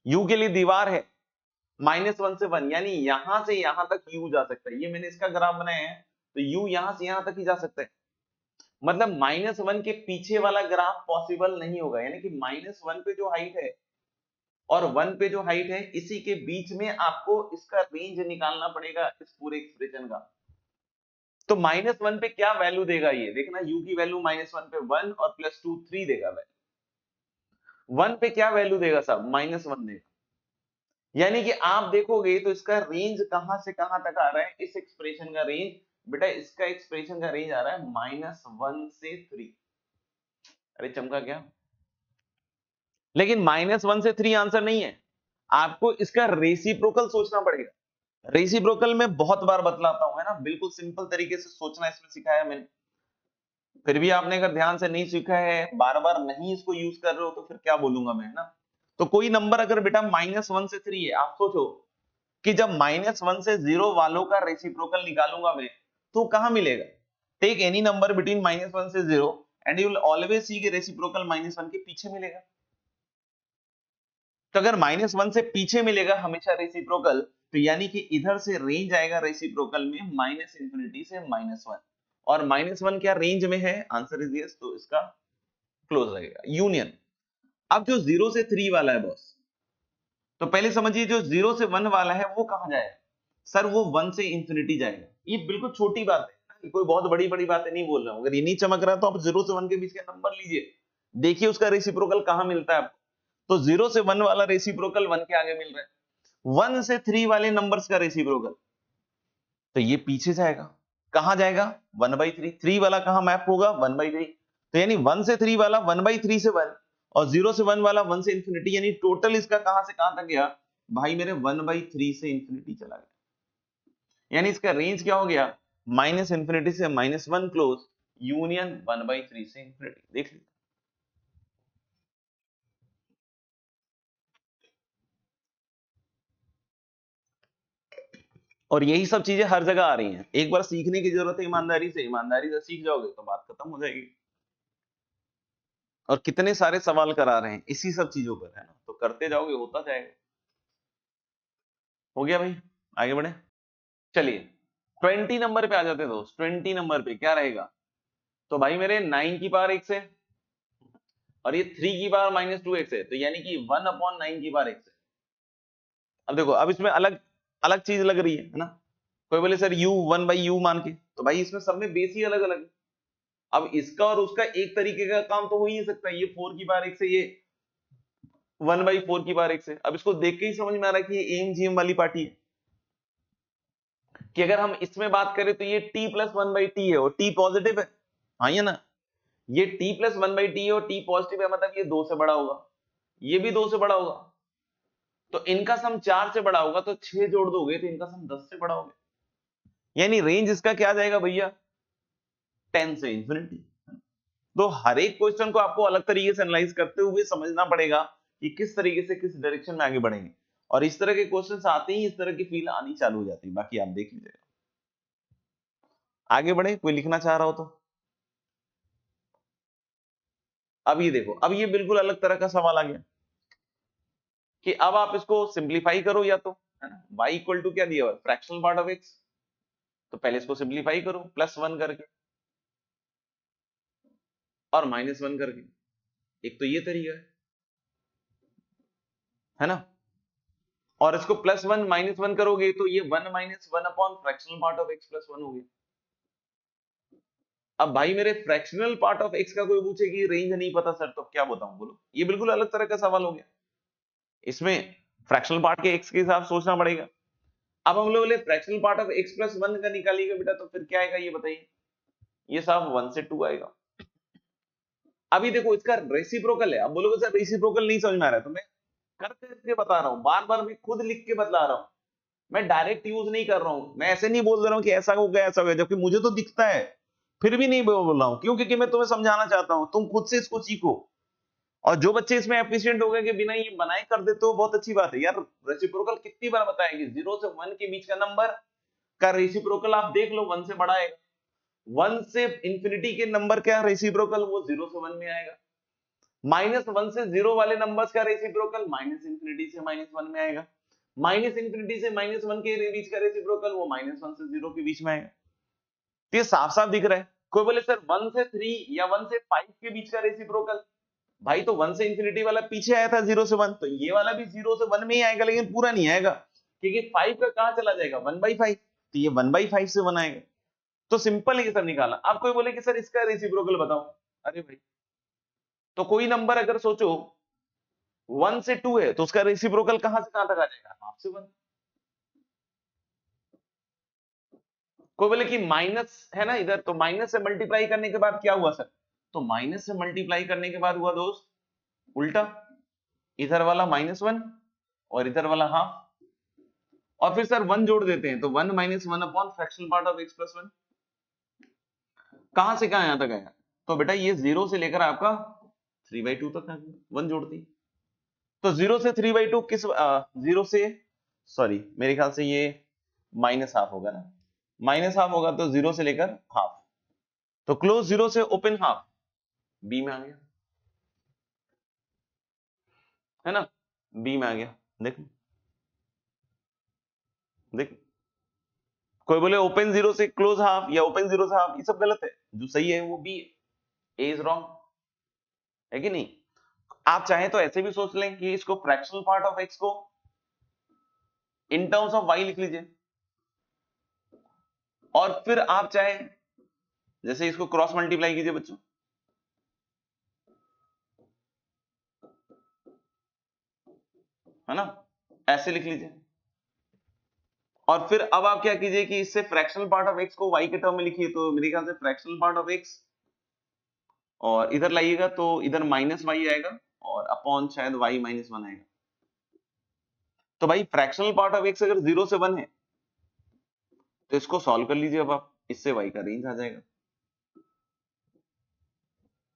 u के लिए दीवार है -1 से 1, यानी यहां से यहां तक u जा सकता है। ये मैंने इसका ग्राफ बनाया है, तो u यहां से यहां तक ही जा सकता है, मतलब -1 के पीछे वाला ग्राफ पॉसिबल नहीं होगा, यानी कि -1 पे जो हाइट है और 1 पे जो हाइट है, इसी के बीच में आपको इसका रेंज निकालना पड़ेगा इस पूरे एक्सप्रेशन का। तो -1 पे क्या वैल्यू देगा ये देखना, u की वैल्यू -1 पे 1 और +2 3 देगा वैल्यू। 1 पे क्या वैल्यू देगा साहब, -1 देगा, यानी कि आप देखोगे तो इसका रेंज कहां से कहां तक आ रहा है, इस एक्सप्रेशन का रेंज बेटा, इसका एक्सप्रेशन का रेंज आ रहा है -1 से 3। अरे चमका क्या, लेकिन -1 से 3 आंसर नहीं है, आपको इसका रेसिप्रोकल सोचना पड़ेगा। रेसिप्रोकल में बहुत बार बतलाता हूं, है ना, बिल्कुल सिंपल तरीके से सोचना इसमें सिखाया मैंने, फिर भी आपने अगर ध्यान से नहीं सीखा है, बार बार नहीं इसको यूज कर रहे हो, तो फिर क्या बोलूंगा मैं, है ना। तो कोई नंबर अगर बेटा -1 से 3 है, आप सोचो कि जब -1 से 0 वालों का रेसिप्रोकल निकालूंगा मैं, तो कहां मिलेगा। टेक एनी नंबर बिटवीन -1 से 0 and you will always see कि रेसिप्रोकल -1 के पीछे मिलेगा। तो अगर -1 से पीछे मिलेगा हमेशा रेसिप्रोकल, तो यानी कि इधर से रेंज आएगा रेसिप्रोकल में -∞ से -1, और -1 क्या रेंज में है, आंसर इज यस, तो इसका क्लोज रहेगा यूनियन। अब जो 0 से 3 वाला है बॉस, तो पहले समझिए जो 0 से 1 वाला है वो कहां जाएगा, सर वो 1 से इंफिनिटी जाएगा। ये बिल्कुल छोटी बात है, कोई बहुत बड़ी बड़ी बातें नहीं बोल रहा हूं, अगर ये नहीं चमक रहा तो आप 0 से 1 के बीच का नंबर लीजिए, देखिए उसका रेसिप्रोकल कहां मिलता है आपको। तो 0 से 1 वाला रेसिप्रोकल 1 के आगे मिल रहा है, 1 से 3 वाले नंबर्स का रेसिप्रोकल, तो ये पीछे जाएगा, कहां जाएगा, 1/3, 3 वाला कहां मैप होगा, 1/3, तो यानी 1 से 3 वाला 1/3 से 1, और 0 से 1 वाला 1 से इंफिनिटी, यानी टोटल इसका कहां से कहां तक गया भाई मेरे, 1/3 से इंफिनिटी चला गया, यानी इसका रेंज क्या हो गया, -∞ से -1 क्लोज यूनियन 1/3 से इंफिनिटी। देख लीजिए, और यही सब चीजें हर जगह आ रही हैं, एक बार सीखने की जरूरत है, ईमानदारी से सीख जाओगे तो बात खत्म हो जाएगी। और कितने सारे सवाल करा रहे हैं इसी सब चीजों पर, है ना, तो करते जाओगे होता जाएगा। हो गया भाई, आगे बढ़े, चलिए 20 नंबर पे आ जाते हैं दोस्त। 20 नंबर पे क्या रहेगा, तो भाई मेरे 9 की पावर x है, और ये 3 की पावर -2x है, तो यानी कि 1/9 की पावर x है। अब देखो, अब इसमें अलग अलग चीज लग रही है ना, कोई बोले सर u 1/u मान के, तो भाई इसमें सब में बेस ही अलग अलग है। अब इसका और उसका एक तरीके का काम तो हो ही नहीं सकता, ये 4 की पावर x है, ये 1/4 की पावर x है। अब इसको देख के ही समझ में आ रहा है कि ये एम वाली पार्टी है, कि अगर हम इसमें बात करें तो ये t + 1/t है, और t पॉजिटिव है, हाँ या ना, ये t + 1/t है और t पॉजिटिव है, मतलब ये 2 से बड़ा होगा, ये भी 2 से बड़ा होगा, तो इनका सम 4 से बड़ा होगा, तो 6 जोड़ दोगे तो इनका सम 10 से बड़ा होगा, यानी रेंज इसका क्या जाएगा भैया, 10 से इंफिनिटी। तो हर एक क्वेश्चन को आपको अलग तरीके से एनालाइज करते हुए समझना पड़ेगा कि किस तरीके से किस डायरेक्शन में आगे बढ़ेंगे, और इस तरह के क्वेश्चंस आते ही इस तरह की फील आनी चालू हो जाती है, बाकी आप देख लीजिएगा। आगे बढ़े, कोई लिखना चाह रहा हो तो। अब ये देखो, अब ये बिल्कुल अलग तरह का सवाल आ गया कि अब आप इसको सिंप्लीफाई करो, या तो, है ना, y इक्वल टू क्या दिया हुआ है, फ्रैक्शनल पार्ट ऑफ x, तो पहले इसको सिंप्लीफाई करो +1 करके और -1 करके, एक तो ये तरीका है ना, और इसको +1 -1 करोगे तो ये 1 - 1 upon fractional part of x +1 हो गया। अब भाई मेरे फ्रैक्शनल पार्ट ऑफ x का कोई पूछे कि रेंज नहीं पता सर, तो क्या बताऊं, बोलो, ये बिल्कुल अलग तरह का सवाल हो गया, इसमें फ्रैक्शनल पार्ट के x के हिसाब सोचना पड़ेगा। अब हम लोग बोले फ्रैक्शनल पार्ट ऑफ x + 1 का निकालिएगा बेटा, तो फिर क्या आएगा ये बताइए, ये साहब 1 से 2 आएगा। अभी देखो इसका रेसिप्रोकल है, अब बोलोगे सर रेसिप्रोकल नहीं समझ में आ रहा है, तो मैं कर करके बता रहा हूं, बार बार मैं खुद लिख के बतला रहा हूं, मैं डायरेक्ट यूज नहीं कर रहा हूं, मैं ऐसे नहीं बोल रहा हूं कि ऐसा हो गया ऐसा हो गया, जबकि मुझे तो दिखता है, फिर भी नहीं बोल रहा हूं, क्यों, क्योंकि मैं तुम्हें समझाना चाहता हूं, तुम खुद से इसको सीखो। और जो बच्चे इसमें एफिशिएंट हो गए कि बिना ये बनाए कर देते हो, बहुत अच्छी बात है यार, रेसिप्रोकल कितनी बार बताएंगे, 0 से 1 के बीच का नंबर का रेसिप्रोकल आप देख लो 1 से बड़ा है, 1 से इंफिनिटी के नंबर का रेसिप्रोकल वो 0 से 1 में आएगा, -1 से 0 वाले नंबर्स का रेसिप्रोकल -इंफिनिटी से -1 में आएगा, -इंफिनिटी से -1 के बीच का रेसिप्रोकल वो -1 से 0 के बीच में आएगा। तो ये साफ साफ दिख रहा है। कोई बोले सर 1 से 3 या 1 से 5 के बीच का रेसिप्रोकल, भाई तो 1 से इंफिनिटी वाला पीछे आया था 0 से 1, तो ये वाला भी 0 से 1 में ही आएगा, लेकिन पूरा नहीं आएगा क्योंकि 5 का कहां चला जाएगा 1/5, तो ये 1/5 से 1 आएगा। तो सिंपल है ये सब निकालना। आप कोई बोले कि सर इसका रेसिप्रोकल बताओ, अरे भाई तो कोई नंबर अगर सोचो 1 से 2 है तो उसका रेसिप्रोकल कहां से कहां तक आ जाएगा, हाफ से 1। कोई बोले कि माइनस है ना इधर, तो माइनस से मल्टीप्लाई करने के बाद क्या हुआ सर, तो माइनस से मल्टीप्लाई करने के बाद हुआ दोस्त उल्टा, इधर वाला -1 और इधर वाला हाफ, और फिर सर 1 जोड़ देते हैं तो 1 - 1 upon fractional part of x + 1, कहां से कहां यहां तक आया, तो बेटा ये 0 से लेकर आपका 3/2 तक आ गया 1 जोड़ती, तो 0 से 3/2 किस 0 से, सॉरी मेरे ख्याल से ये -½ होगा ना, -½ होगा तो 0 से लेकर हाफ, तो क्लोज 0 से ओपन हाफ बी में आ गया, है ना, बी में आ गया। देखो देख, कोई बोले ओपन 0 से क्लोज हाफ या ओपन 0 से हाफ, ये सब गलत है, जो सही है वो बी है, ए इज रॉन्ग, है कि नहीं। आप चाहे तो ऐसे भी सोच लें कि इसको फ्रैक्शनल पार्ट ऑफ एक्स को इन टर्म्स ऑफ वाई लिख लीजिए, और फिर आप चाहे जैसे इसको क्रॉस मल्टीप्लाई कीजिए बच्चों, है ना, ऐसे लिख लीजिए, और फिर अब आप क्या कीजिए कि इससे फ्रैक्शनल पार्ट ऑफ एक्स को वाई के टर्म में लिखिए, तो मेरे ख्याल से फ्रैक्शनल पार्ट ऑफ एक्स और इधर लाइएगा तो इधर -y आएगा और अपॉन शायद y - 1 आएगा। तो भाई फ्रैक्शनल पार्ट ऑफ एक्स अगर 0 से 1 है तो इसको सॉल्व कर लीजिए, अब आप इससे y का रेंज आ जाएगा।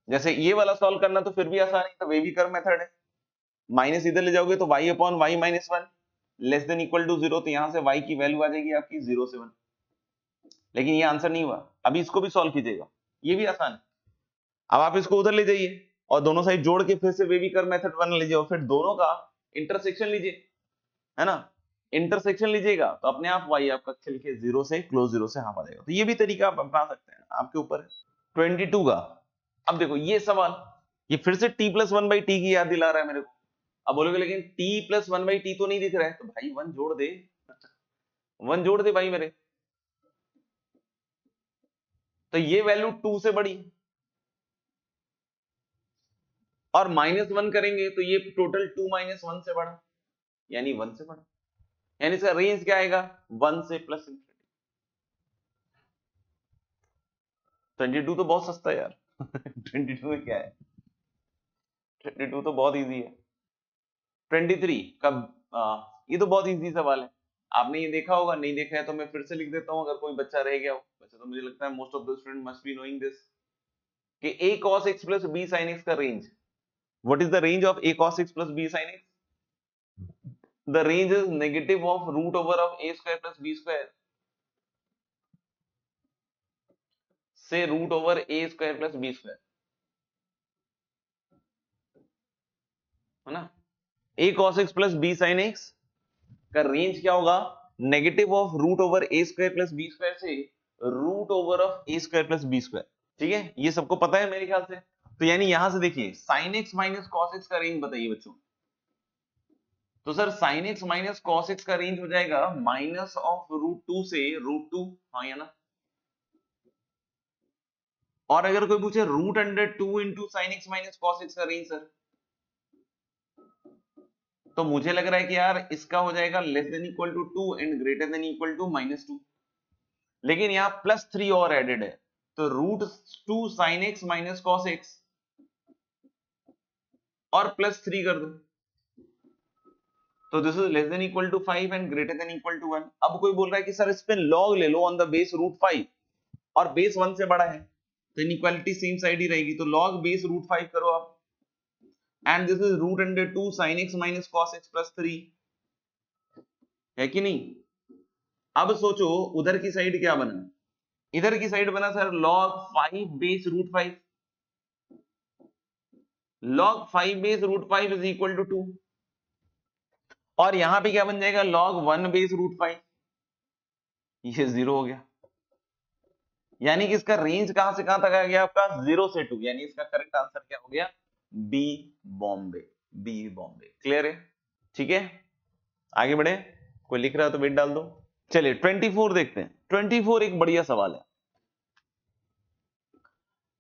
जैसे ये वाला सॉल्व करना तो फिर भी आसान है, तो वेवी कर्व मेथड है, माइनस इधर ले जाओगे तो y upon y - 1 less than equal to 0, तो यहां से y की वैल्यू आ जाएगी आपकी 0 से 1। लेकिन ये आंसर नहीं हुआ, अभी इसको भी सॉल्व कीजिएगा, ये भी आसान है। अब आप इसको उधर ले जाइए और दोनों साइड जोड़ के फिर से वेवी कर्व मेथड बना लीजिए, और फिर दोनों का इंटरसेक्शन लीजिए, है ना, इंटरसेक्शन लीजिएगा तो अपने आप y आपका खिल के 0 से क्लोज 0 से हाफ आ जाएगा। तो ये भी तरीका आप अपना सकते हैं, आपके ऊपर है। 22 का, अब देखो ये सवाल, ये फिर से t + 1/t की याद दिला रहा है मेरे को। अब बोलोगे लेकिन t + 1/t तो नहीं दिख रहा है, तो भाई 1 जोड़ दे, 1 जोड़ दे भाई मेरे, तो ये वैल्यू 2 से बड़ी और -1 करेंगे तो ये टोटल 2 - 1 से बड़ा, यानी 1 से बड़ा, यानी इसका रेंज क्या आएगा 1 से प्लस इंफिनिटी। 22 तो बहुत सस्ता है यार 22 में क्या है, 22 तो बहुत इजी है। 23 कब, ये तो बहुत इजी सवाल है, आपने ये देखा होगा, नहीं देखा है तो मैं फिर से लिख देता हूं अगर कोई बच्चा रह गया हो। वैसे तो मुझे लगता है most of the student must be knowing this कि a cos x plus b sin x का range, what is the range of a cos x plus b sin x, the range is negative of root over of a square plus b square से root over a square plus b square, है ना। a cos x plus b sin x का range क्या होगा, negative of root over a square plus b square से root over of a square plus b square. ठीक है, ये सबको पता है मेरे ख्याल से। तो यानी यहां से देखिए sin x minus cos x का रेंज बताइए बच्चों, तो sir sin x minus cos x का रेंज हो जाएगा माइनस ऑफ √2 से √2, हाँ या ना। और अगर कोई पूछे √2 into sin x minus cos x का रेंज सर, तो मुझे लग रहा है कि यार इसका हो जाएगा less than equal to 2 and greater than equal to -2, लेकिन यहाँ +3 और एडेड है, तो √2 sin x minus cos x और +3 कर दो, तो this is less than equal to 5 and greater than equal to 1। अब कोई बोल रहा है कि सर इस पे लॉग ले लो ऑन द बेस √5 और बेस 1 से बड़ा है, तो इनइक्वालिटी सेम साइड ही रहेगी, तो log बेस √5 करो आप, and this is √2 sin x minus cos x +3, है कि नहीं। अब सोचो उधर की साइड क्या बना, इधर की साइड बना sir log 5 base √5, log 5 base root 5 is equal to 2, और यहां पे क्या बन जाएगा log 1 बेस रूट 5, ये 0 हो गया। यानी कि इसका रेंज कहां से कहां तक आ गया आपका 0 से 2, यानी इसका करेक्ट आंसर क्या हो गया B Bombay, B Bombay. Clear है? ठीक है, आगे बढ़े, कोई लिख रहा है तो वेट डाल दो। चलिए 24 देखते हैं। 24 एक बढ़िया सवाल है।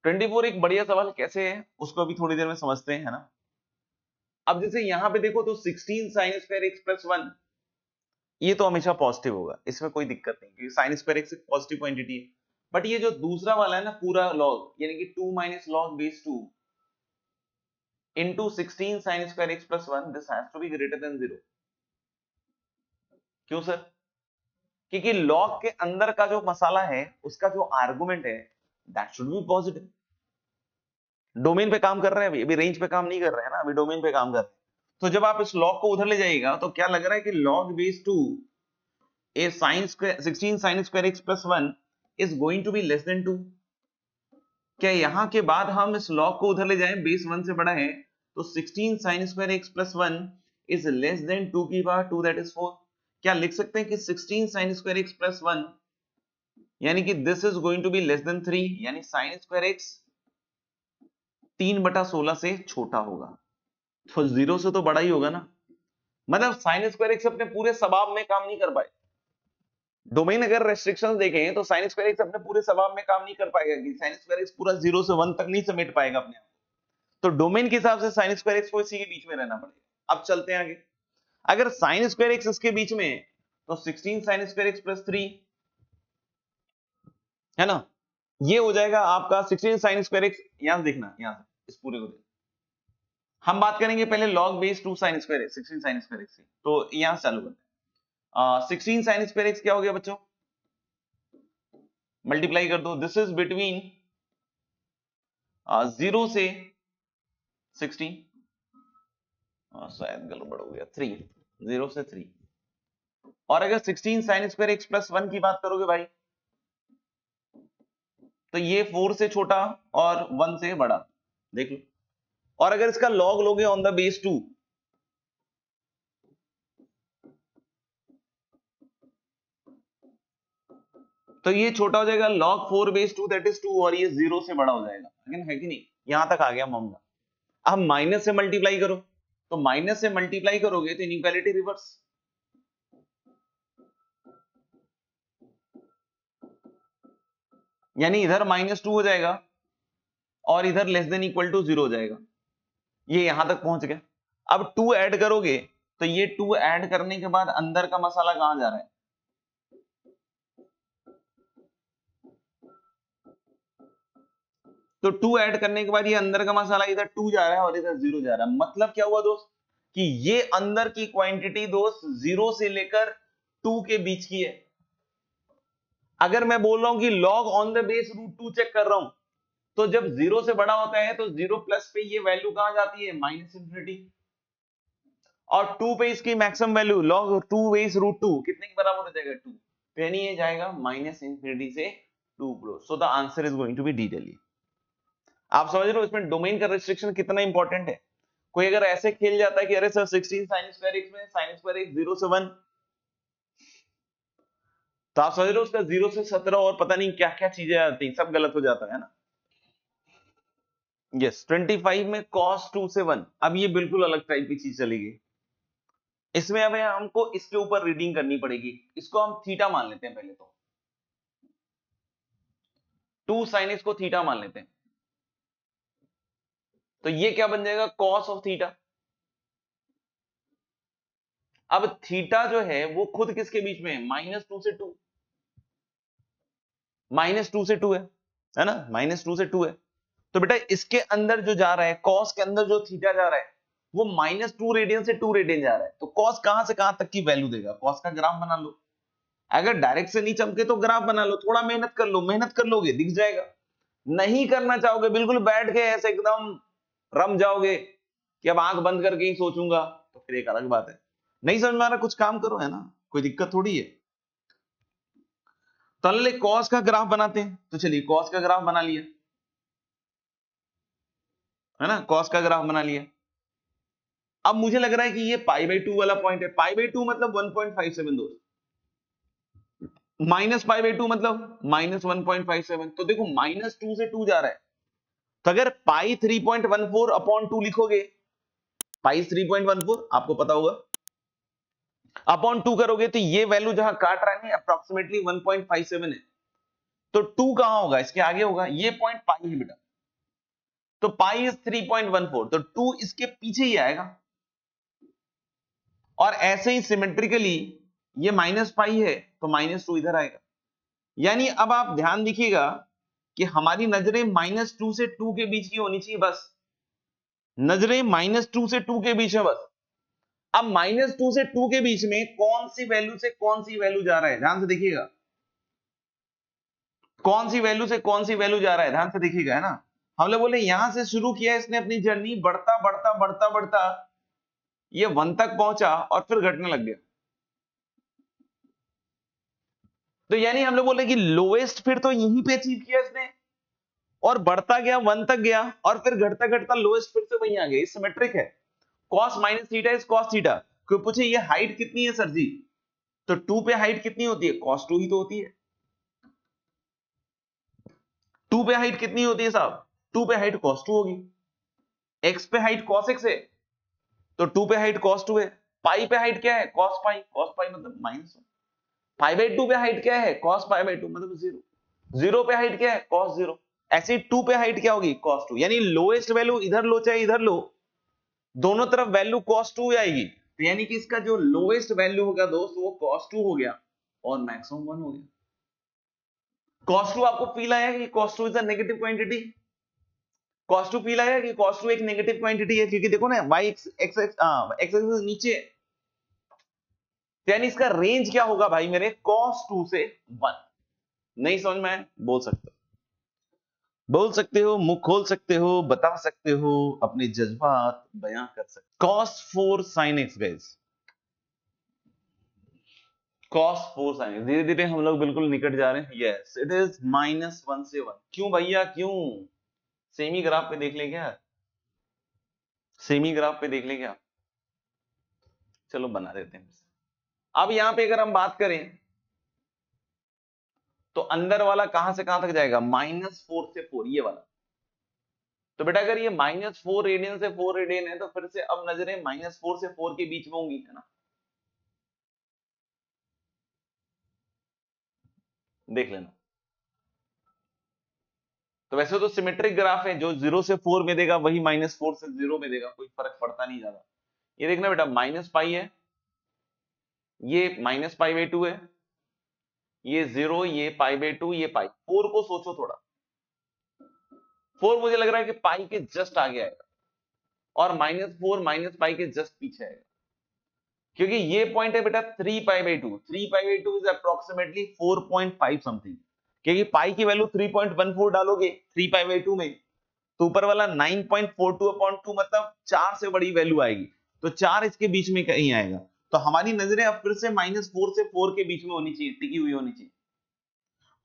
24 एक बढ़िया सवाल कैसे है उसको अभी थोड़ी देर में समझते हैं, है ना। अब जैसे यहां पे देखो तो 16 साइन स्क्वायर एक्स प्लस 1, ये तो हमेशा पॉजिटिव होगा, इसमें कोई दिक्कत नहीं क्योंकि साइन स्क्वायर एक्स एक पॉजिटिव क्वांटिटी है। बट ये जो दूसरा वाला है ना पूरा लॉग, यानी कि 2 minus log base 2 into 16 sin square x plus 1, this has to be greater than 0। क्यों सर? क्योंकि log के अंदर का जो मसाला है उसका जो आर्गुमेंट है that should be positive. Domain पे काम कर रहे हैं अभी रेंज पे काम नहीं कर रहे हैं ना, अभी डोमेन पे काम कर रहे हैं। तो जब आप इस log को उधर ले जाइएगा तो क्या लग रहा है कि log base 2 a sin square 16 sin square x plus 1 is going to be less than 2। क्या यहां के बाद हम इस log को उधर ले जाएं, बेस 1 से बड़ा है तो 16 sin square x plus 1 is less than 2 की पावर 2 that is 4। क्या लिख सकते हैं कि 16 sin square x plus 1 यानी कि this is going to be less than 3, यानी sin square x 3/16 से छोटा होगा, तो 0 से तो बड़ा ही होगा ना। मतलब sin square x अपने पूरे सबाब में काम नहीं कर पाए। डोमेन अगर रेस्ट्रिक्शंस देखें तो sin square x अपने पूरे सबाब में काम नहीं कर पाएगा कि sin square x पूरा 0 से 1 तक नहीं समेट पाएगा अपने आप। तो डोमेन के हिसाब से sin square x को इसी के बीच में रहना पड़ेगा। अब चलते हैं आगे। अगर sin square x इसके बीच में तो 16 sin square x plus 3 है ना, ये हो जाएगा आपका 16 sin square x। यहां से देखना, यहां से इस पूरे को देखना, हम बात करेंगे पहले log base 2 sin square x 16 sin square x से। तो यहां से चालू करते हैं। 16 sin square x क्या हो गया बच्चों, मल्टीप्लाई कर दो, दिस इज बिटवीन 0 से 16, शायद गड़बड़ हो गया 3, 0 से 3। और अगर 16 sin square x plus 1 की बात करोगे भाई तो ये 4 से छोटा और 1 से बड़ा, देख लो। और अगर इसका log लोगे ऑन द बेस 2 तो ये छोटा हो जाएगा log 4 बेस 2 दैट इज 2, और ये 0 से बड़ा हो जाएगा, लेकिन है कि नहीं, यहां तक आ गया मामला। अब माइनस से मल्टीप्लाई करो, तो माइनस से मल्टीप्लाई करोगे तो इनइक्वालिटी रिवर्स, यानी इधर -2 हो जाएगा और इधर लेस देन इक्वल टू 0 हो जाएगा। ये यहां तक पहुंच गया। अब 2 ऐड करोगे तो ये 2 ऐड करने के बाद अंदर का मसाला कहां जा रहा है, तो 2 ऐड करने के बाद ये अंदर का मसाला इधर 2 जा रहा है और इधर 0 जा रहा है। मतलब क्या हुआ दोस्त कि ये अंदर की क्वांटिटी दोस्त 0 से लेकर 2 के बीच की है। अगर मैं बोल रहा हूं कि log on the base root 2 check कर रहा हूं तो जब 0 से बड़ा होता है तो 0 प्लस पे ये वैल्यू कहां जाती है -इंफिनिटी, और 2 पे इसकी maximum value log 2 base root 2 कितने के बराबर हो जाएगा 2, तो यानी ये जाएगा -इंफिनिटी से 2 close. So the answer is going to be D Delhi. आप समझ रहे हो इसमें डोमेन का रिस्ट्रिक्शन कितना इंपॉर्टेंट है। कोई अगर ऐसे खेल जाता है कि अरे सर 16 sin square x में sin square x 0 से 1, तो आप समझ रहे हो उसका 0 से 17 और पता नहीं क्या क्या चीजें आती हैं, सब गलत हो जाता है ना। यस 25 में cos 2 से 1, अब ये बिल्कुल अलग टाइप की चीज चलेगी। इसमें अब हमको इसके ऊपर रीडिंग करनी पड़ेगी, इसको हम थीटा मान लेते हैं पहले, तो 2 sin x को थीटा मान लेते हैं, तो ये क्या बन जाएगा cos ऑफ थीटा। अब थीटा जो है वो खुद किसके बीच में है, -2 से 2, -2 से 2 है ना, -2 से 2 है। तो बेटा इसके अंदर जो जा रहा है cos के अंदर जो थीटा जा रहा है वो -2 रेडियन से 2 रेडियन जा रहा है, तो cos कहां से कहां तक की वैल्यू देगा, cos का ग्राफ बना लो। अगर डायरेक्ट से नहीं चमके तो ग्राफ बना लो, थोड़ा मेहनत कर लो, मेहनत कर लोगे दिख जाएगा। नहीं करना चाहोगे बिल्कुल बैठ के ऐसे एकदम रम जाओगे कि अब आंख बंद करके ही सोचूंगा, तो फिर एक अलग बात है। नहीं समझ में आ रहा कुछ काम करो, है ना, कोई दिक्कत थोड़ी है। तो चलिए cos का ग्राफ बनाते हैं, तो चलिए cos का ग्राफ बना लिया। है ना, कॉस का ग्राफ बना लिया। अब मुझे लग रहा है कि ये π/2 वाला पॉइंट है। π/2 मतलब 1.57 दोस्त, -π/2 मतलब -1.57। तो देखो -2 से 2 जा रहा है, तो अगर पाई 3.14 अपॉन 2 लिखोगे, पाई 3.14 आपको पता होगा, अपॉन 2 करोगे तो ये वैल्यू जहां काट रहा है अप्रोक्सीमेटली 1.57 है, तो 2 कहां होगा, इसके आगे होगा, ये पॉइंट पाई है बेटा, तो पाई इज 3.14, तो 2 इसके पीछे ही आएगा। और ऐसे ही सिमेट्रिकली ये माइनस पाई है तो -2 इधर आएगा। यानी अब आप ध्यान देखिएगा कि हमारी नजरें -2 से 2 के बीच की होनी चाहिए, बस नजरें -2 से 2 के बीच है बस। अब -2 से 2 के बीच में कौन सी वैल्यू से कौन सी वैल्यू जा रहा है, ध्यान से देखिएगा, कौन सी वैल्यू से कौन सी वैल्यू जा रहा है, ध्यान से देखिएगा, है ना। हम लोग बोले यहां से शुरू किया इसने अपनी जर्नी, बढ़ता बढ़ता बढ़ता बढ़ता ये 1 तक पहुंचा और फिर घटने लग गया। तो यानी हम लोग बोले कि लोएस्ट फिर तो यहीं पे अचीव किया इसने, और बढ़ता गया 1 तक गया, और फिर घटता घटता लोएस्ट फिर से वहीं आ गया। सिमेट्रिक है, cos minus theta is cos theta. कोई पूछे ये हाइट कितनी है सर जी, तो 2 पे हाइट कितनी होती है, cos 2 ही तो होती है। 2 पे हाइट कितनी होती है साहब, 2 पे हाइट cos 2 होगी। x पे हाइट cos x है, तो 2 पे हाइट cos 2 है। पाई पे हाइट क्या है, cos पाई, cos पाई मतलब -1। π/2 पे हाइट क्या है, cos π/2 मतलब 0। 0 पे हाइट क्या है, cos 0। ऐसे 2 पे हाइट क्या होगी, cos 2। यानी लोएस्ट वैल्यू इधर लो चाहे इधर लो, दोनों तरफ वैल्यू cos 2 आएगी। तो यानी कि इसका जो लोएस्ट वैल्यू होगा दोस्त वो cos 2 हो गया और मैक्सिमम 1 हो गया। cos 2 आपको फील आया कि cos 2 is a negative quantity, cos 2 feel आया कि cos 2 एक नेगेटिव क्वांटिटी है, क्योंकि देखो ना y x एक्सिस नीचे, यानी इसका रेंज क्या होगा भाई मेरे, cos 2 से 1। नहीं समझ में आया, बोल सकते हो, बोल सकते हो, मुंह खोल सकते हो, बता सकते हो, अपने जज्बात बयां कर सकते हो। cos 4 sin x guys, cos 4 sin x, धीरे धीरे हम लोग बिल्कुल निकट जा रहे हैं। यस इट इज -1 से 1। क्यों भैया क्यों, सेमी ग्राफ पे देख ले क्या, सेमी ग्राफ पे देख ले क्या, चलो बना देते हैं। अब यहां पे अगर हम बात करें तो अंदर वाला कहां से कहां तक जाएगा, -4 से 4, ये वाला। तो बेटा अगर ये -4 रेडियन से 4 रेडियन है, तो फिर से अब नजरें -4 से 4 के बीच में होंगी, है ना, देख लेना। तो वैसे तो सिमेट्रिक ग्राफ है, जो 0 से 4 में देगा वही -4 से 0 में देगा, कोई फर्क पड़ता नहीं ज्यादा। ये देखना बेटा, -पाई है, ये -π/2 है, ये 0, ये π/2, ये पाई। 4 को सोचो थोड़ा, 4 मुझे लग रहा है कि पाई के जस्ट आगे आएगा, और -4 -पाई के जस्ट पीछे आएगा, क्योंकि ये पॉइंट है बेटा 3π/2। 3π/2 इज अप्रोक्सीमेटली 4.5 समथिंग, क्योंकि पाई की वैल्यू 3.14 डालोगे 3π/2 में, तो ऊपर वाला 9.42/2 मतलब 4 से बड़ी वैल्यू आएगी, तो 4 इसके बीच में कहीं आएगा। तो हमारी नजरें अब फिर से -4 से 4 के बीच में होनी चाहिए, टिकी हुई होनी चाहिए।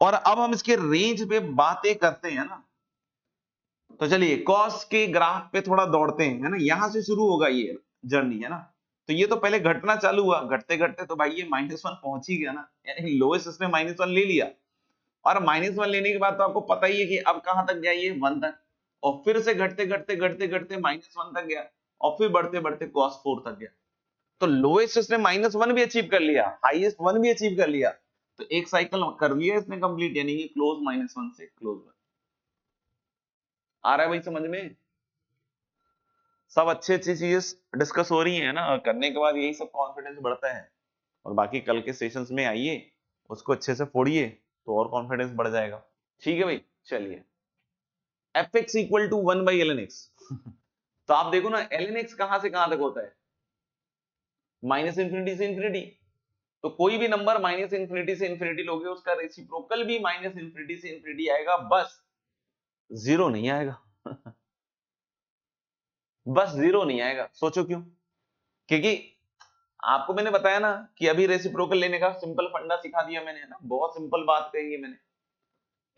और अब हम इसके रेंज पे बातें करते हैं ना, तो चलिए कॉस के ग्राफ पे थोड़ा दौड़ते हैं, है ना, यहां से शुरू होगा ये जर्नी, है ना। तो ये तो पहले घटना चालू हुआ, घटते घटते तो भाई ये -1 पहुंच ही गया ना, यानी लोएस्ट इसने -1 ले लिया, और -1 लेने के बाद तो आपको पता ही है कि अब कहां तक गया ये 1 तक, और फिर से घटते घटते घटते घटते -1 तक गया, और फिर बढ़ते बढ़ते cos 4 तक गया। तो लोएस्ट इसने -1 भी अचीव कर लिया, हाईएस्ट 1 भी अचीव कर लिया, तो एक साइकिल कर लिया इसने कंप्लीट, यानी कि क्लोज -1 से क्लोज 1। आ रहा है भाई समझ में, सब अच्छी अच्छी चीजें डिस्कस हो रही है ना, करने के बाद यही सब कॉन्फिडेंस बढ़ता है। और बाकी कल के सेशंस में आइए, उसको अच्छे से फोड़िए, तो और कॉन्फिडेंस बढ़ जाएगा। ठीक है भाई, चलिए fx equal to 1/ln x। तो आप देखो ना ln x कहां से कहां तक होता है, -∞ से इन्फिनिटी। तो कोई भी नंबर -∞ से इन्फिनिटी लोगे, उसका रेसिप्रोकल भी -∞ से इन्फिनिटी आएगा, बस 0 नहीं आएगा। बस 0 नहीं आएगा। सोचो क्यों, क्योंकि आपको मैंने बताया ना कि अभी रेसिप्रोकल लेने का सिंपल फंडा सिखा दिया मैंने, ना बहुत सिंपल बात कही है मैंने,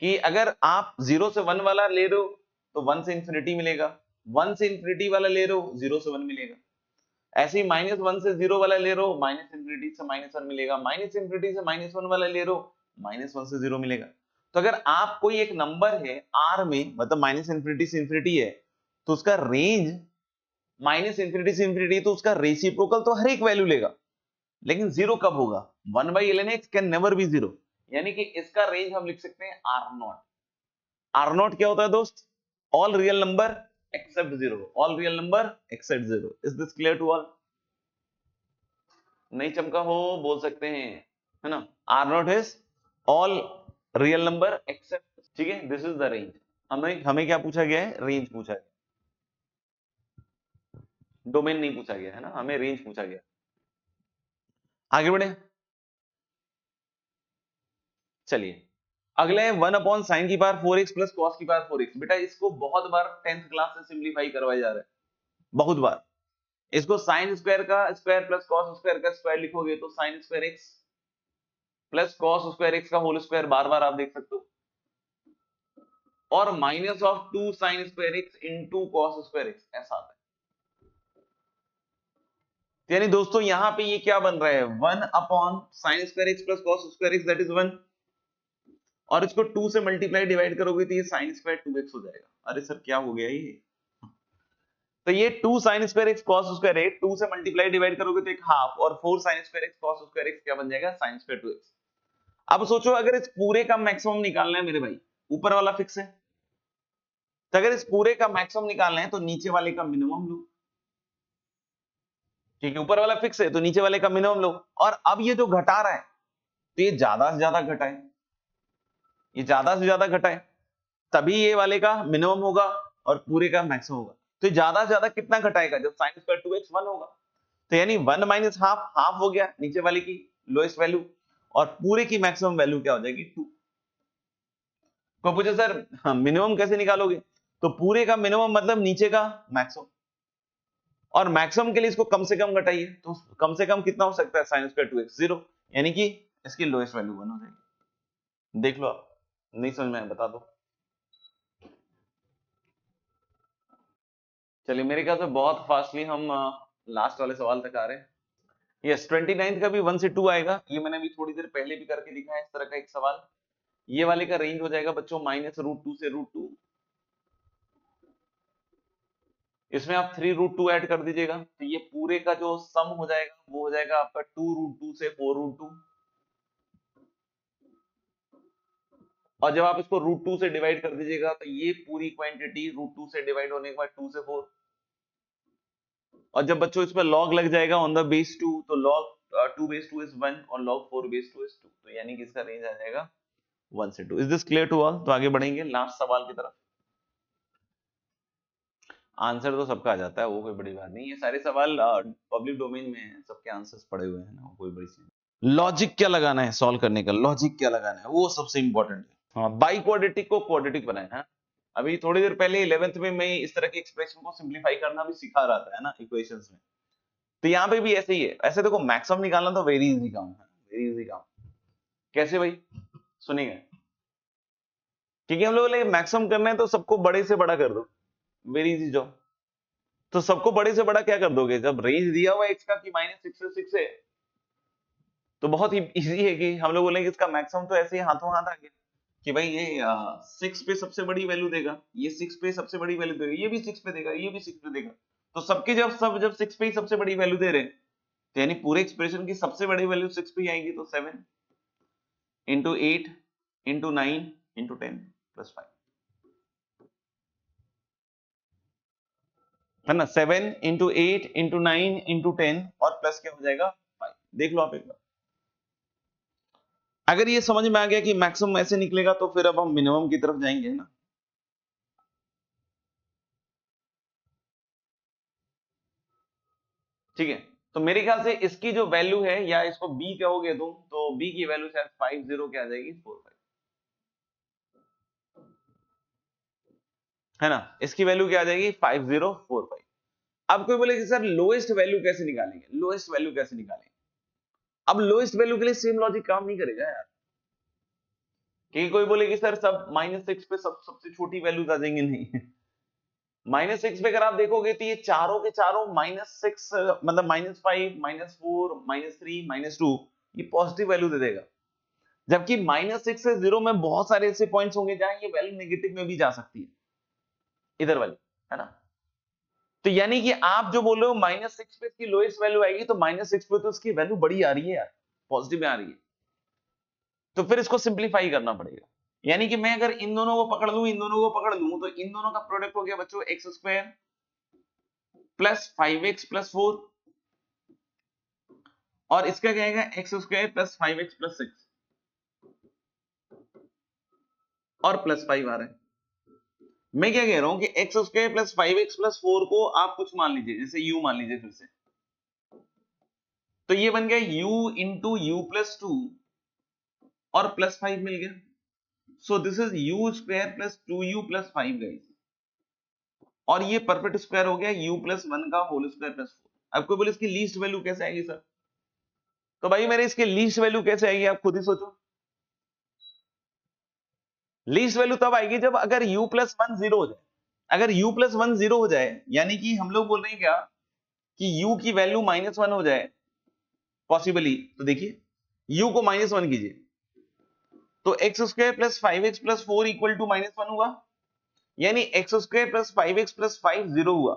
कि अगर आप 0 से 1 वाला ले रहे हो तो 1 से इन्फिनिटी मिलेगा, 1 से इंफिनिटी वाला ले रहे हो 0 से 1 मिलेगा, ऐसे ही -1 से 0 वाला ले रहे हो माइनस इंफिनिटी से -1 मिलेगा, माइनस इंफिनिटी से -1 वाला ले रहे हो -1 से 0 मिलेगा। तो अगर आप कोई एक नंबर है R में, मतलब माइनस इंफिनिटी से इंफिनिटी है, तो उसका रेंज माइनस इंफिनिटी से इंफिनिटी, तो उसका रेसिप्रोकल तो हर एक वैल्यू लेगा, लेकिन 0 कब होगा? 1/ln x can never be 0, यानी कि इसका रेंज हम लिख सकते हैं R0। R0 क्या होता है दोस्त? All real number except 0, all real number except 0। Is this clear to all? नहीं चमका हो बोल सकते हैं, है ना? R0 is all real number except, ठीक है, दिस इज द रेंज। हमें हमें क्या पूछा गया है? रेंज पूछा गया, डोमेन नहीं पूछा गया है ना, हमें रेंज पूछा गया। आगे बढ़े, चलिए अगले 1 sin की पावर 4x प्लस cos की पावर 4x। बेटा इसको बहुत बार 10th क्लास से सिंप्लीफाई करवाया जा रहा है, बहुत बार। इसको साइन स्क्वायर का स्क्वायर प्लस कॉस स्क्वायर का स्क्वायर लिखोगे तो sine square x plus cos square x का होल स्क्वायर, बार बार आप देख सकते हो, और minus of 2 sine square x into cos square x, ऐसा आता है। यानी दोस्तों यहां पे ये क्या बन रहा है? 1 sine square x plus cos square x, that is 1, और इसको 2 से मल्टीप्लाई डिवाइड करोगे तो ये साइन स्क्वायर 2x हो जाएगा। अरे सर क्या हो गया ये? तो ये 2 sine square x cos square x 2 से मल्टीप्लाई डिवाइड करोगे तो एक हाफ, और 4 sine square x cos square x क्या बन जाएगा? Sine square 2x। अब सोचो अगर इस पूरे का मैक्सिमम निकालना है मेरे भाई, ऊपर वाला फिक्स है, तो अगर इस पूरे का मैक्सिमम निकालना है तो नीचे वाले का मिनिमम लो, ठीक है, ऊपर वाला फिक्स है तो नीचे वाले का मिनिमम लो। और अब ये जो घटा रहा है तो ये ज्यादा से ज्यादा घटाए, ये ज्यादा से ज्यादा घटाए, तभी ये वाले का मिनिमम होगा और पूरे का मैक्सिमम होगा। तो ज्यादा से ज्यादा कितना घटाएगा? जब साइन स्क्वायर 2x 1 होगा, तो यानी 1 माइनस हाफ, हाफ हो गया नीचे वाले की लोएस्ट वैल्यू, और पूरे की मैक्सिमम वैल्यू क्या हो जाएगी? 2। को पूछे सर हाँ, मिनिमम कैसे निकालोगे? तो पूरे का मिनिमम मतलब नीचे का मैक्सिमम, और मैक्सिमम के लिए इसको कम से कम घटाइए, तो कम से कम कितना हो सकता है? साइन स्क्वायर 2x 0, यानी कि इसकी लोएस्ट वैल्यू 1 हो जाएगी। देख लो आप, नहीं समझ में बता दो। चलिए मेरे ख्याल से बहुत फास्टली हम लास्ट वाले सवाल तक आ रहे हैं। यस 29 का भी 1 से 2 आएगा, ये मैंने अभी थोड़ी देर पहले भी करके दिखाया इस तरह का एक सवाल। ये वाले का रेंज हो जाएगा बच्चों -√2 से √2, इसमें आप 3√2 ऐड कर दीजिएगा, तो ये पूरे का जो सम हो जाएगा वो हो जाएगा आपका 2√2 से 4√2, और जब आप इसको √2 से डिवाइड कर दीजिएगा तो ये पूरी क्वांटिटी √2 से डिवाइड होने के बाद 2 से 4, और जब बच्चों इस पर लॉग लग जाएगा ऑन द बेस 2, तो लॉग 2 बेस 2 इज 1 और लॉग 4 बेस 2 इज 2, तो यानी कि इसका रेंज आ जाएगा 1 से 2। Is this clear to all? तो आगे बढ़ेंगे लास्ट सवाल की तरफ। आंसर तो सबका आ जाता है, वो कोई बड़ी बात नहीं, ये सारे सवाल पब्लिक डोमेन में है, सबके आंसर्स पड़े हुए हैं ना, कोई बड़ी चीज। लॉजिक क्या लगाना है सॉल्व करने का, लॉजिक क्या लगाना है वो सबसे इंपॉर्टेंट है। हाँ, बाई क्वाड्रेटिक को क्वाड्रेटिक बनाना है। अभी थोड़ी देर पहले 11th में मैं इस तरह के एक्सप्रेशन को सिंप्लीफाई करना भी सिखा रहा था, है ना, इक्वेशंस में। तो यहाँ पे भी ऐसे ही है। ऐसे देखो मैक्सिमम निकालना तो वेरी इजी काम है, वेरी इजी काम। कैसे भाई? सुनिएगा, क्योंकि हम लोग बोले मैक्सिमम करना है तो सबको बड़े से बड़ा कर दो, वेरी इजी जॉब। तो सबको बड़े से बड़ा क्या कर दोगे? जब रेंज दिया हुआ एक्स का कि -6 से 6 है, तो बहुत ही इजी है कि हम लोग बोलेंगे इसका मैक्सिमम तो ऐसे ही हाथों हाथ आ गया कि भाई ये 6 पे सबसे बड़ी वैल्यू देगा, ये 6 पे सबसे बड़ी वैल्यू देगा, ये भी 6 पे देगा, ये भी 6 पे देगा। तो सबके जब 6 पे ही सबसे बड़ी वैल्यू दे रहे हैं, तो यानी पूरे एक्सप्रेशन की सबसे बड़ी वैल्यू 6 पे ही आएगी, तो 7 इंटू 8 इंटू 9 इंटू 10 प्लस 5, है ना? 7 इंटू 8 इंटू 9 इंटू 10 और प्लस क्या हो जाएगा? 5। देख लो आप एक बार। अगर ये समझ में आ गया कि मैक्सिमम ऐसे निकलेगा, तो फिर अब हम मिनिमम की तरफ जाएंगे ना। ठीक है, तो मेरे ख्याल से इसकी जो वैल्यू है, या इसको बी कहोगे तुम, तो बी की वैल्यू शायद 50 क्या आ जाएगी? 45, है ना? इसकी वैल्यू क्या आ जाएगी? 5045। अब कोई बोले कि सर लोएस्ट वैल्यू कैसे निकालेंगे, लोएस्ट वैल्यू कैसे निकालेंगे? अब लोएस्ट वैल्यू के लिए सेम लॉजिक काम नहीं करेगा यार, कि कोई बोले कि सर सब -6 पे सबसे छोटी वैल्यूज आ जाएंगे, नहीं। -6 पे अगर आप देखोगे तो ये चारों के चारों -6 मतलब -5 -4 -3 -2 ये पॉजिटिव वैल्यू दे देगा, जबकि -6 से 0 में बहुत सारे ऐसे पॉइंट्स होंगे जहां ये वैल्यू नेगेटिव में भी जा सकती है, इधर वाली, है ना। तो यानी कि आप जो बोल रहे हो -6 पे इसकी लोएस्ट वैल्यू आएगी, तो -6 पे तो इसकी वैल्यू बड़ी आ रही है यार, पॉजिटिव में आ रही है, तो फिर इसको सिंप्लीफाई करना पड़ेगा। यानी कि मैं अगर इन दोनों को पकड़ लूं, इन दोनों को पकड़ लूं, तो इन दोनों का प्रोडक्ट हो गया बच्चों x square plus 5x plus 4, और इसका क्या आएगा x square plus 5x plus 6 और प्लस 5 आ रहा है। मैं क्या कह रहा हूं कि x square plus 5x plus 4 को आप कुछ मान लीजिए, जैसे u मान लीजिए फिर से, तो ये बन गया u इंटू यू प्लस 2 और प्लस 5 मिल गया, so this is u square plus 2u plus 5 guys, और ये परफेक्ट स्क्वायर हो गया u प्लस 1 का होल स्क्वायर प्लस 4। अब कोई बोले इसकी लीस्ट वैल्यू कैसे आएगी सर, तो भाई मेरे इसके लीस्ट वैल्यू कैसे आएगी आप खुद ही सोचो। लीस्ट वैल्यू तब आएगी जब अगर u प्लस 1 जीरो हो जाए, अगर u प्लस 1 जीरो हो जाए, यानी कि हम लोग बोल रहे हैं क्या कि u की वैल्यू -1 हो जाए पॉसिबली, तो देखिए u को -1 कीजिए, तो x square plus 5x plus 4 equal to -1 हुआ, यानी x square plus 5x plus 5 zero हुआ,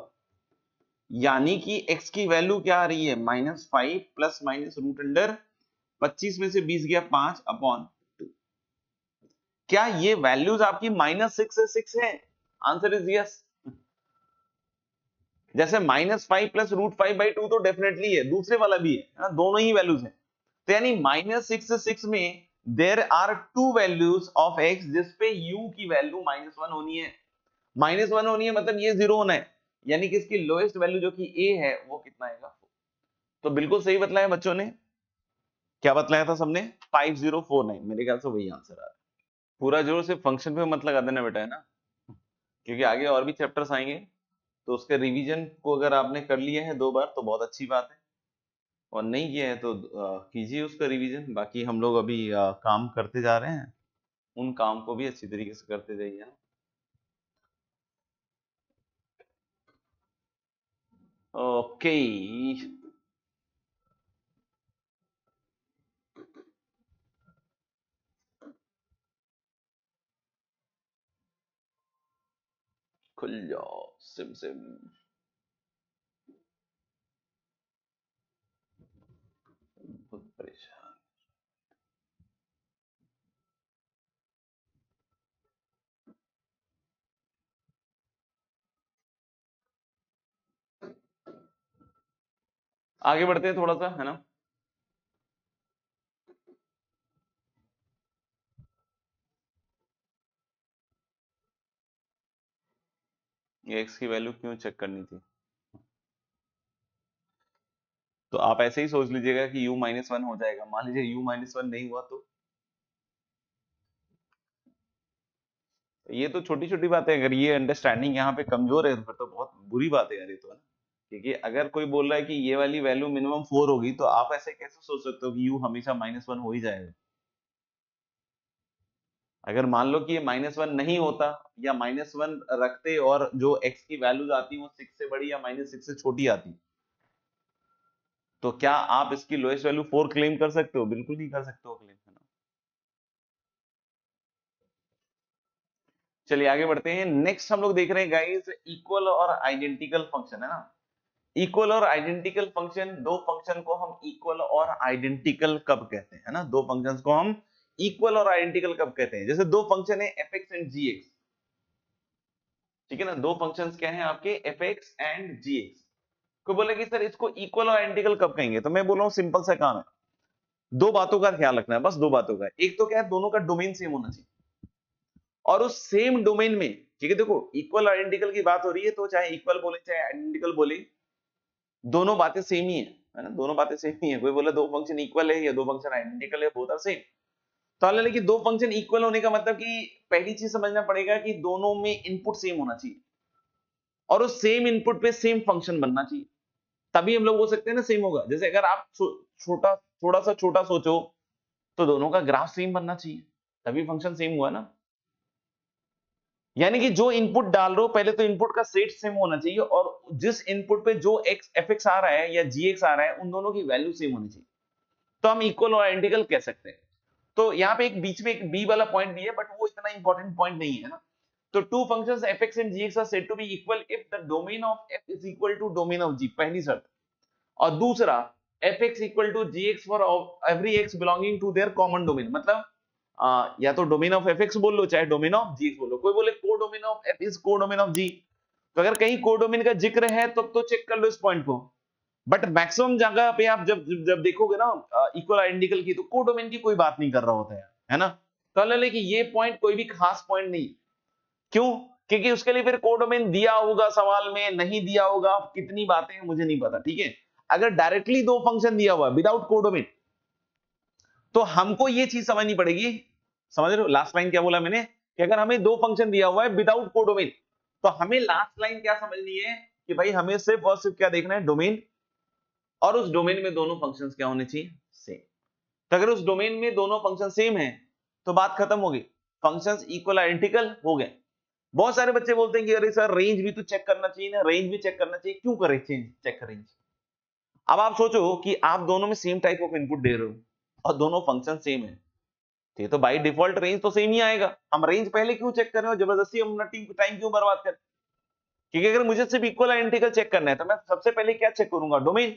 यानी कि x की वैल्यू क्या आ रही है -5 प्लस माइनस रूट अंडर 25 में से 20 गया 5 अपॉन 2। क्या ये वैल्यूज आपकी -6 से 6 है? Answer is yes. जैसे -5 प्लस √5/2 तो डेफिनेटली है, दूसरे वाला भी है ना, दोनों ही वैल्यूज हैं, तो यानी -6 से 6 में there are two values of x जिसपे u की वैल्यू -1 होनी है, -1 होनी है मतलब ये 0 होना है, यानी कि इसकी लोएस्ट वैल्यू जो कि a है वो कितना आएगा, तो बिल्कुल सही बतलाया बच्चों ने। क्या बतलाया था सबने? 5049, मेरे ख्याल से वही आंसर आ रहा है। पूरा जोर से फंक्शन पे मत लगा देना बेटा, है ना, क्योंकि आगे और भी चैप्टर्स आएंगे, तो उसके रिवीजन को अगर आपने कर लिया है 2 बार तो बहुत अच्छी बात है, और नहीं किया है तो कीजिए उसका रिवीजन। बाकी हम लोग अभी काम करते जा रहे हैं, उन काम को भी अच्छी तरीके से करते जाइए, है ना। ओके, खुल जाओ सिम सिम। बहुत परेशान। आगे बढ़ते हैं थोड़ा सा, है ना। ये x की वैल्यू क्यों चेक करनी थी, तो आप ऐसे ही सोच लीजिएगा कि u -1 हो जाएगा, मान लीजिए u -1 नहीं हुआ तो ये तो छोटी छोटी बात है, अगर ये अंडरस्टैंडिंग यहाँ पे कमजोर है तो फिर तो बहुत बुरी बात है यार ये तो, है ना। क्योंकि अगर कोई बोल रहा है कि ये वाली वैल्यू मिनिमम 4 होगी, तो आप ऐसे कैसे सोच सकते हो कि u हमेशा -1 हो ही जाएगा। अगर मान लो कि ये -1 नहीं होता, या -1 रखते और जो x की वैल्यूज आती वो 6 से बड़ी या -6 से छोटी आती, तो क्या आप इसकी लोएस्ट वैल्यू 4 क्लेम कर सकते हो? बिल्कुल नहीं कर सकते हो क्लेम, है ना। चलिए आगे बढ़ते हैं। नेक्स्ट हम लोग देख रहे हैं गाइस इक्वल और आइडेंटिकल फंक्शन, है ना। इक्वल और आइडेंटिकल फंक्शन, दो फंक्शन को हम इक्वल और आइडेंटिकल कब कहते हैं, है ना, दो फंक्शंस को हम इक्वल और आइडेंटिकल कब कहते हैं। जैसे दो फंक्शन है fx एंड gx, ठीक है ना, दो फंक्शंस क्या हैं आपके fx एंड gx, कोई बोले कि सर इसको इक्वल और आइडेंटिकल कब कहेंगे, तो मैं बोल रहा हूं सिंपल सा काम है, दो बातों का ख्याल रखना है, बस दो बातों का। एक तो क्या है, दोनों का डोमेन सेम होना चाहिए, और उस सेम डोमेन में, ठीक है, देखो इक्वल आइडेंटिकल की बात हो रही है, तो चाहे इक्वल बोले चाहे आइडेंटिकल बोले, दोनों बातें सेम ही है ना, दोनों बातें सेम ही है। कोई बोला दो फंक्शन इक्वल है या दो फंक्शन आइडेंटिकल है, बोथ आर सेम। तो हालांकि कि दो फंक्शन इक्वल होने का मतलब कि पहली चीज समझना पड़ेगा कि दोनों में इनपुट सेम होना चाहिए, और उस सेम इनपुट पे सेम फंक्शन बनना चाहिए, तभी हम लोग बोल सकते हैं ना सेम होगा। जैसे अगर आप छोटा थोड़ा सा छोटा सोचो, तो दोनों का ग्राफ सेम बनना चाहिए, तभी फंक्शन सेम हुआ ना। यानी कि जो इनपुट डाल रहे हो पहले तो इनपुट का सेट सेम होना चाहिए और जिस इनपुट पे जो एक्स एफ एक्स आ रहा है या जी एक्स आ रहा है उन दोनों की वैल्यू सेम होनी चाहिए, तो हम इक्वल और आइडेंटिकल कह सकते हैं। तो यहाँ पे एक बीच में एक बी वाला पॉइंट भी है बट वो इतना इंपॉर्टेंट पॉइंट नहीं है ना। तो two functions f x and g x are said to be equal if the domain of f is equal to domain of g, पहली शर्त। और दूसरा f x equal to g x for every x belonging to their common domain, मतलब या तो domain of F x बोल लो चाहे domain of ji x बोल लो। कोई बोले को डोमेन ऑफ एफ इज को डोमेन ऑफ जी, तो अगर कहीं को डोमेन का जिक्र है तब तो चेक कर लो इस पॉइंट को। बट मैक्सिमम जगह पे आप जब जब देखोगे ना इक्वल आइडेंटिकल की, तो को डोमेन की कोई बात नहीं कर रहा होता है ना। तो ले कि ये पॉइंट कोई भी खास पॉइंट नहीं। क्यों? क्योंकि उसके लिए फिर को डोमेन दिया होगा सवाल में, नहीं दिया होगा, कितनी बातें हैं मुझे नहीं पता, ठीक है। अगर डायरेक्टली दो फंक्शन दिया हुआ विदाउट को डोमेन, तो हमको ये चीज समझनी पड़ेगी। समझ रहे हो लास्ट लाइन क्या बोला मैंने, कि अगर हमें दो फंक्शन दिया हुआ है विदाउट को डोमेन, तो हमें लास्ट लाइन क्या समझनी है कि भाई हमें सिर्फ और सिर्फ क्या देखना है, डोमेन, और उस डोमेन में दोनों फंक्शंस क्या होने चाहिए, सेम। तो अगर उस डोमेन में दोनों फंक्शन सेम है तो बात खत्म हो गई, फंक्शंस इक्वल आइडेंटिकल हो गए। बहुत सारे बच्चे बोलते हैं कि अरे सर रेंज भी तो चेक करना चाहिए ना, रेंज भी चेक करना चाहिए, क्यों करें चेक करें। अब आप सोचो कि आप दोनों में सेम टाइप ऑफ इनपुट दे रहे हो और दोनों फंक्शन सेम है, तो तो बाय डिफॉल्ट रेंज तो सेम ही आएगा। हम रेंज पहले क्यों चेक कर रहे हो, जबरदस्ती हम अपना टाइम क्यों बर्बाद करें। क्योंकि अगर मुझे सिर्फ इक्वल आइडेंटिकल चेक करना है तो मैं सबसे पहले क्या चेक करूंगा, डोमेन,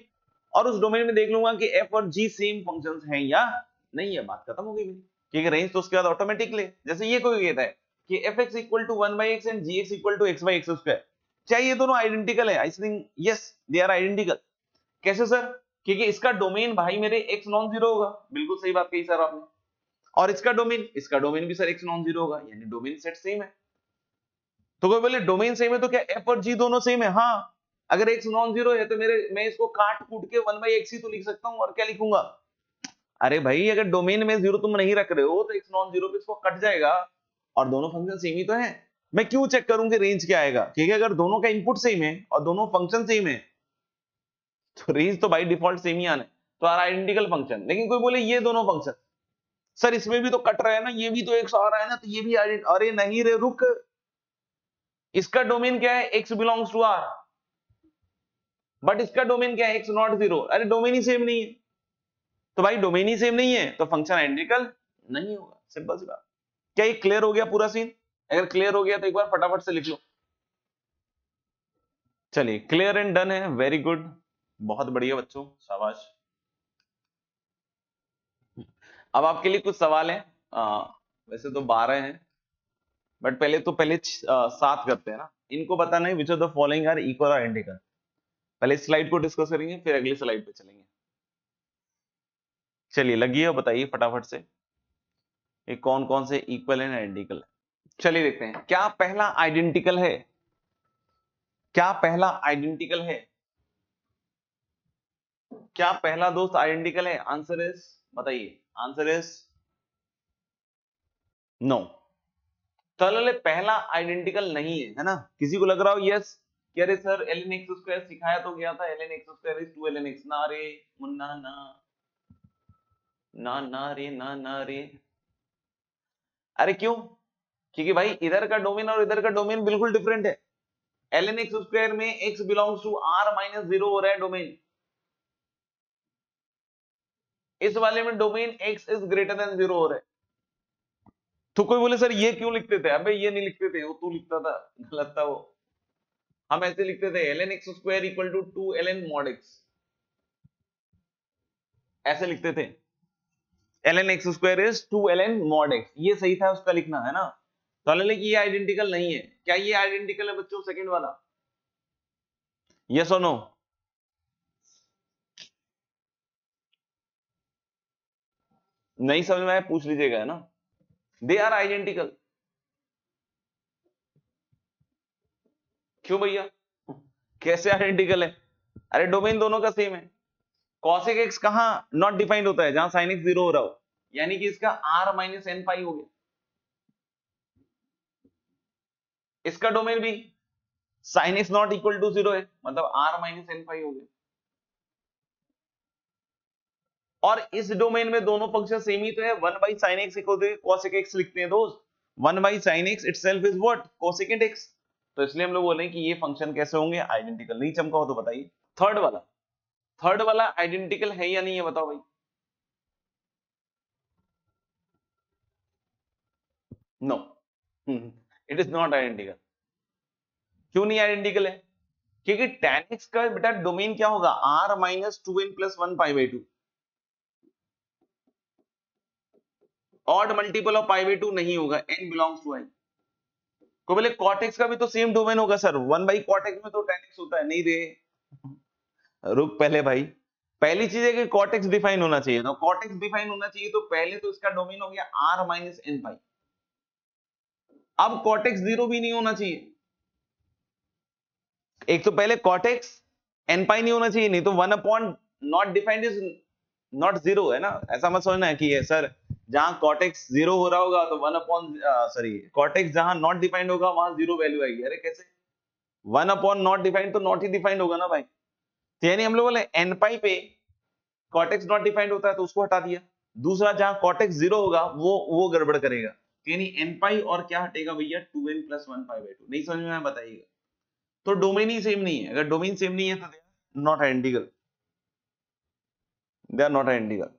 और उस डोमेन में देख लूंगा कि एफ और जी सेम फंक्शंस हैं या नहीं है, बात खत्म हो गई मेरी। क्योंकि रेंज तो उसके बाद ऑटोमेटिक ले, जैसे ये कोई कहता है कि f x equal to 1/x and g x equal to x by x square, क्या ये दोनों आइडेंटिकल है? I think yes they are identical. कैसे सर? क्योंकि इसका डोमेन भाई मेरे एक्स नॉन जीरो होगा, बिल्कुल सही बात कही सर आपने, और इसका डोमेन भी सर एक्स नॉन जीरो होगा, यानी डोमेन सेट सेम है। तो कोई बोले डोमेन सेम है तो क्या एफ और जी दोनों सेम है? हाँ, अगर एक्स नॉन जीरो है तो मैं इसको काट कूट के 1/x ही तो लिख सकता हूं, और क्या लिखूंगा। अरे भाई अगर डोमेन में जीरो तुम नहीं रख रहे हो तो एक्स नॉन जीरो पे इसको कट जाएगा, और दोनों फंक्शन सेम ही तो है। मैं क्यों चेक करूं कि रेंज क्या आएगा, क्योंकि अगर दोनों का इनपुट सेम है और दोनों फंक्शन सेम है तो रेंज तो बाई डिफॉल्ट सेम ही आना है, तो आर आइडेंटिकल फंक्शन। लेकिन कोई बोले ये दोनों फंक्शन सर इसमें भी तो कट रहा है ना, ये भी तो एक्स आ रहा है ना, तो ये भी अरे नहीं रे रुक, इसका डोमेन क्या है, x belongs to R, but इसका डोमेन क्या है, एक्स नॉट जीरो। अरे डोमेन ही सेम नहीं है, तो भाई डोमेन ही सेम नहीं है तो फंक्शन आइडेंटिकल नहीं होगा, सिंपल सी बात। क्या ये क्लियर हो गया पूरा सीन? अगर क्लियर हो गया तो एक बार फटाफट से लिख लो। चलिए क्लियर एंड डन है, वेरी गुड, बहुत बढ़िया बच्चों, शाबाश। अब आपके लिए कुछ सवाल है, वैसे तो 12 हैं, बट पहले 7 करते हैं ना। इनको बताना है which of the following are equal और आइडेंटिकल। पहले स्लाइड को डिस्कस करेंगे फिर अगली स्लाइड पे चलेंगे। चलिए लगिए और बताइए फटाफट से ये कौन कौन से इक्वल एंड आइडेंटिकल है। चलिए देखते हैं, क्या पहला आइडेंटिकल है, क्या पहला आइडेंटिकल है, क्या पहला दोस्त आइडेंटिकल है? आंसर इज, बताइए, आंसर इज नो। चलो पहला आइडेंटिकल नहीं है, है ना। किसी को लग रहा हो यस कि अरे सर ln x स्क्वायर सिखाया तो गया था, ln x square is 2 ln x, ना रे मुन्ना ना, ना रे। अरे क्यों? क्योंकि भाई इधर का डोमेन और इधर का डोमेन बिल्कुल डिफरेंट है। ln x स्क्वायर में x belongs to r minus 0 हो रहा है डोमेन, इस वाले में domain x is greater than 0 हो रहा है। तो कोई बोले सर ये क्यों लिखते थे? अबे ये नहीं लिखते थे, वो तू लिखता था, गलत था वो। हम ऐसे लिखते थे ln x square equal to 2 ln mod x, ऐसे लिखते थे, ln x square is 2 ln mod x, ये सही था उसका लिखना, है ना। तो लेकिन ये आइडेंटिकल नहीं है। क्या ये आइडेंटिकल है बच्चों सेकंड वाला? यस और नो? नहीं समझ में आया पूछ लीजिएगा, है ना। They are identical. क्यों भैया, कैसे आइडेंटिकल है? अरे डोमेन दोनों का सेम है। cosec x कहां नॉट डिफाइंड होता है? जहां sin x 0 हो रहा हो, यानी कि इसका r माइनस एन पाई हो गया, इसका डोमेन भी sin x not equal to 0 है, मतलब r माइनस एन पाई हो गया। और इस डोमेन में दोनों फंक्शन सेम ही तो है, 1 by sine x equal to cosec x लिखते हैं दोस्त, 1 by sin x itself is what? cosecant x। तो इसलिए हम लोग बोल रहे हैं कि ये फंक्शन कैसे होंगे? आइडेंटिकल। नहीं चमका हो तो बताइए। थर्ड वाला आइडेंटिकल है या नहीं है बताओ भाई। No, it is not identical. क्यों नहीं आइडेंटिकल है? क्योंकि tan x का बेटा डोमेन क्या होगा? r minus 2n plus 1 pi by 2। Odd multiple of pi by 2 नहीं होगा, n बिलोंग्स टू i। को बोले cot x का भी तो सेम डोमेन होगा सर, 1 बाई cot x में तो tan x होता है। नहीं रे, रुक पहले भाई। पहली चीज है कि cot x डिफाइन होना चाहिए। तो cot x डिफाइन होना चाहिए तो पहले तो इसका डोमेन हो गया r माइनस n पाई। अब cot x 0 भी नहीं होना चाहिए। एक तो पहले cot x n पाई नहीं होना चाहिए, नहीं तो 1 upon not defined is not 0 है ना। ऐसा मत सोचना है कि ये सर जहां cot x 0 हो रहा होगा तो 1 अपॉन सॉरी cot x जहां नॉट डिफाइंड होगा वहां 0 वैल्यू आएगी। अरे कैसे? 1 अपॉन नॉट डिफाइंड तो नॉट ही डिफाइंड होगा ना भाई। तो यानी हम लोग बोले n पाई पे cot x नॉट डिफाइंड होता है तो उसको हटा दिया। दूसरा जहां cot x 0 होगा वो गड़बड़ करेगा। तो यानी n पाई और क्या हटेगा भैया? 2n plus 1 pi by 2। नहीं समझ में आया बताइएगा। तो डोमेन ही सेम नहीं है। अगर डोमेन सेम नहीं है तो they are not identical, they are not identical.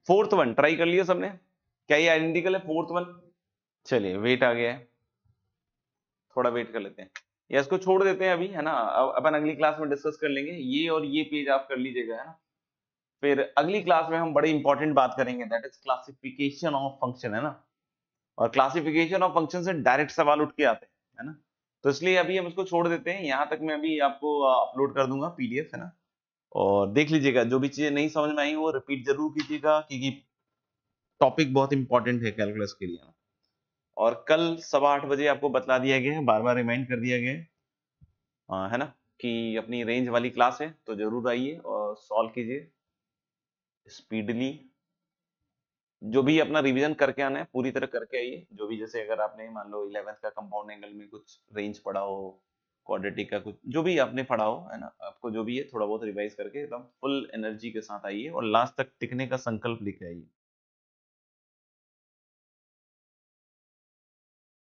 Fourth one try कर लिया सबने? क्या ये आइडेंटिकल है फोर्थ वन? चलिए वेट आ गया है, थोड़ा वेट कर लेते हैं या इसको छोड़ देते हैं अभी, है ना। अपन अगली क्लास में डिस्कस कर लेंगे। ये और ये पेज आप कर लीजिएगा, है ना। फिर अगली क्लास में हम बड़ी इंपॉर्टेंट बात करेंगे, that is classification of function, है ना। और क्लासिफिकेशन ऑफ फंक्शन से डायरेक्ट सवाल उठ के आते हैं, है ना। तो इसलिए अभी हम इसको छोड़ देते हैं। यहाँ तक मैं अभी आपको अपलोड कर दूंगा पीडीएफ, है ना। और देख लीजिएगा, जो भी चीजें नहीं समझ में आई वो रिपीट जरूर कीजिएगा, क्योंकि टॉपिक बहुत इंपॉर्टेंट है कैलकुलस के लिए। और कल 8:15 आपको बतला दिया गया है, बार बार रिमाइंड कर दिया गया है, है ना, कि अपनी रेंज वाली क्लास है तो जरूर आइए और सॉल्व कीजिए स्पीडली। जो भी अपना रिवीजन करके आना है पूरी तरह करके आइए। जो भी जैसे अगर आपने मान लो 11th का कंपाउंड एंगल में कुछ रेंज पढ़ा हो, क्वाड्रेटिक का कुछ जो भी आपने पढ़ा हो, है ना, आपको जो भी है थोड़ा बहुत रिवाइज करके एकदम फुल एनर्जी के साथ आइए और लास्ट तक टिकने का संकल्प लेके आइए।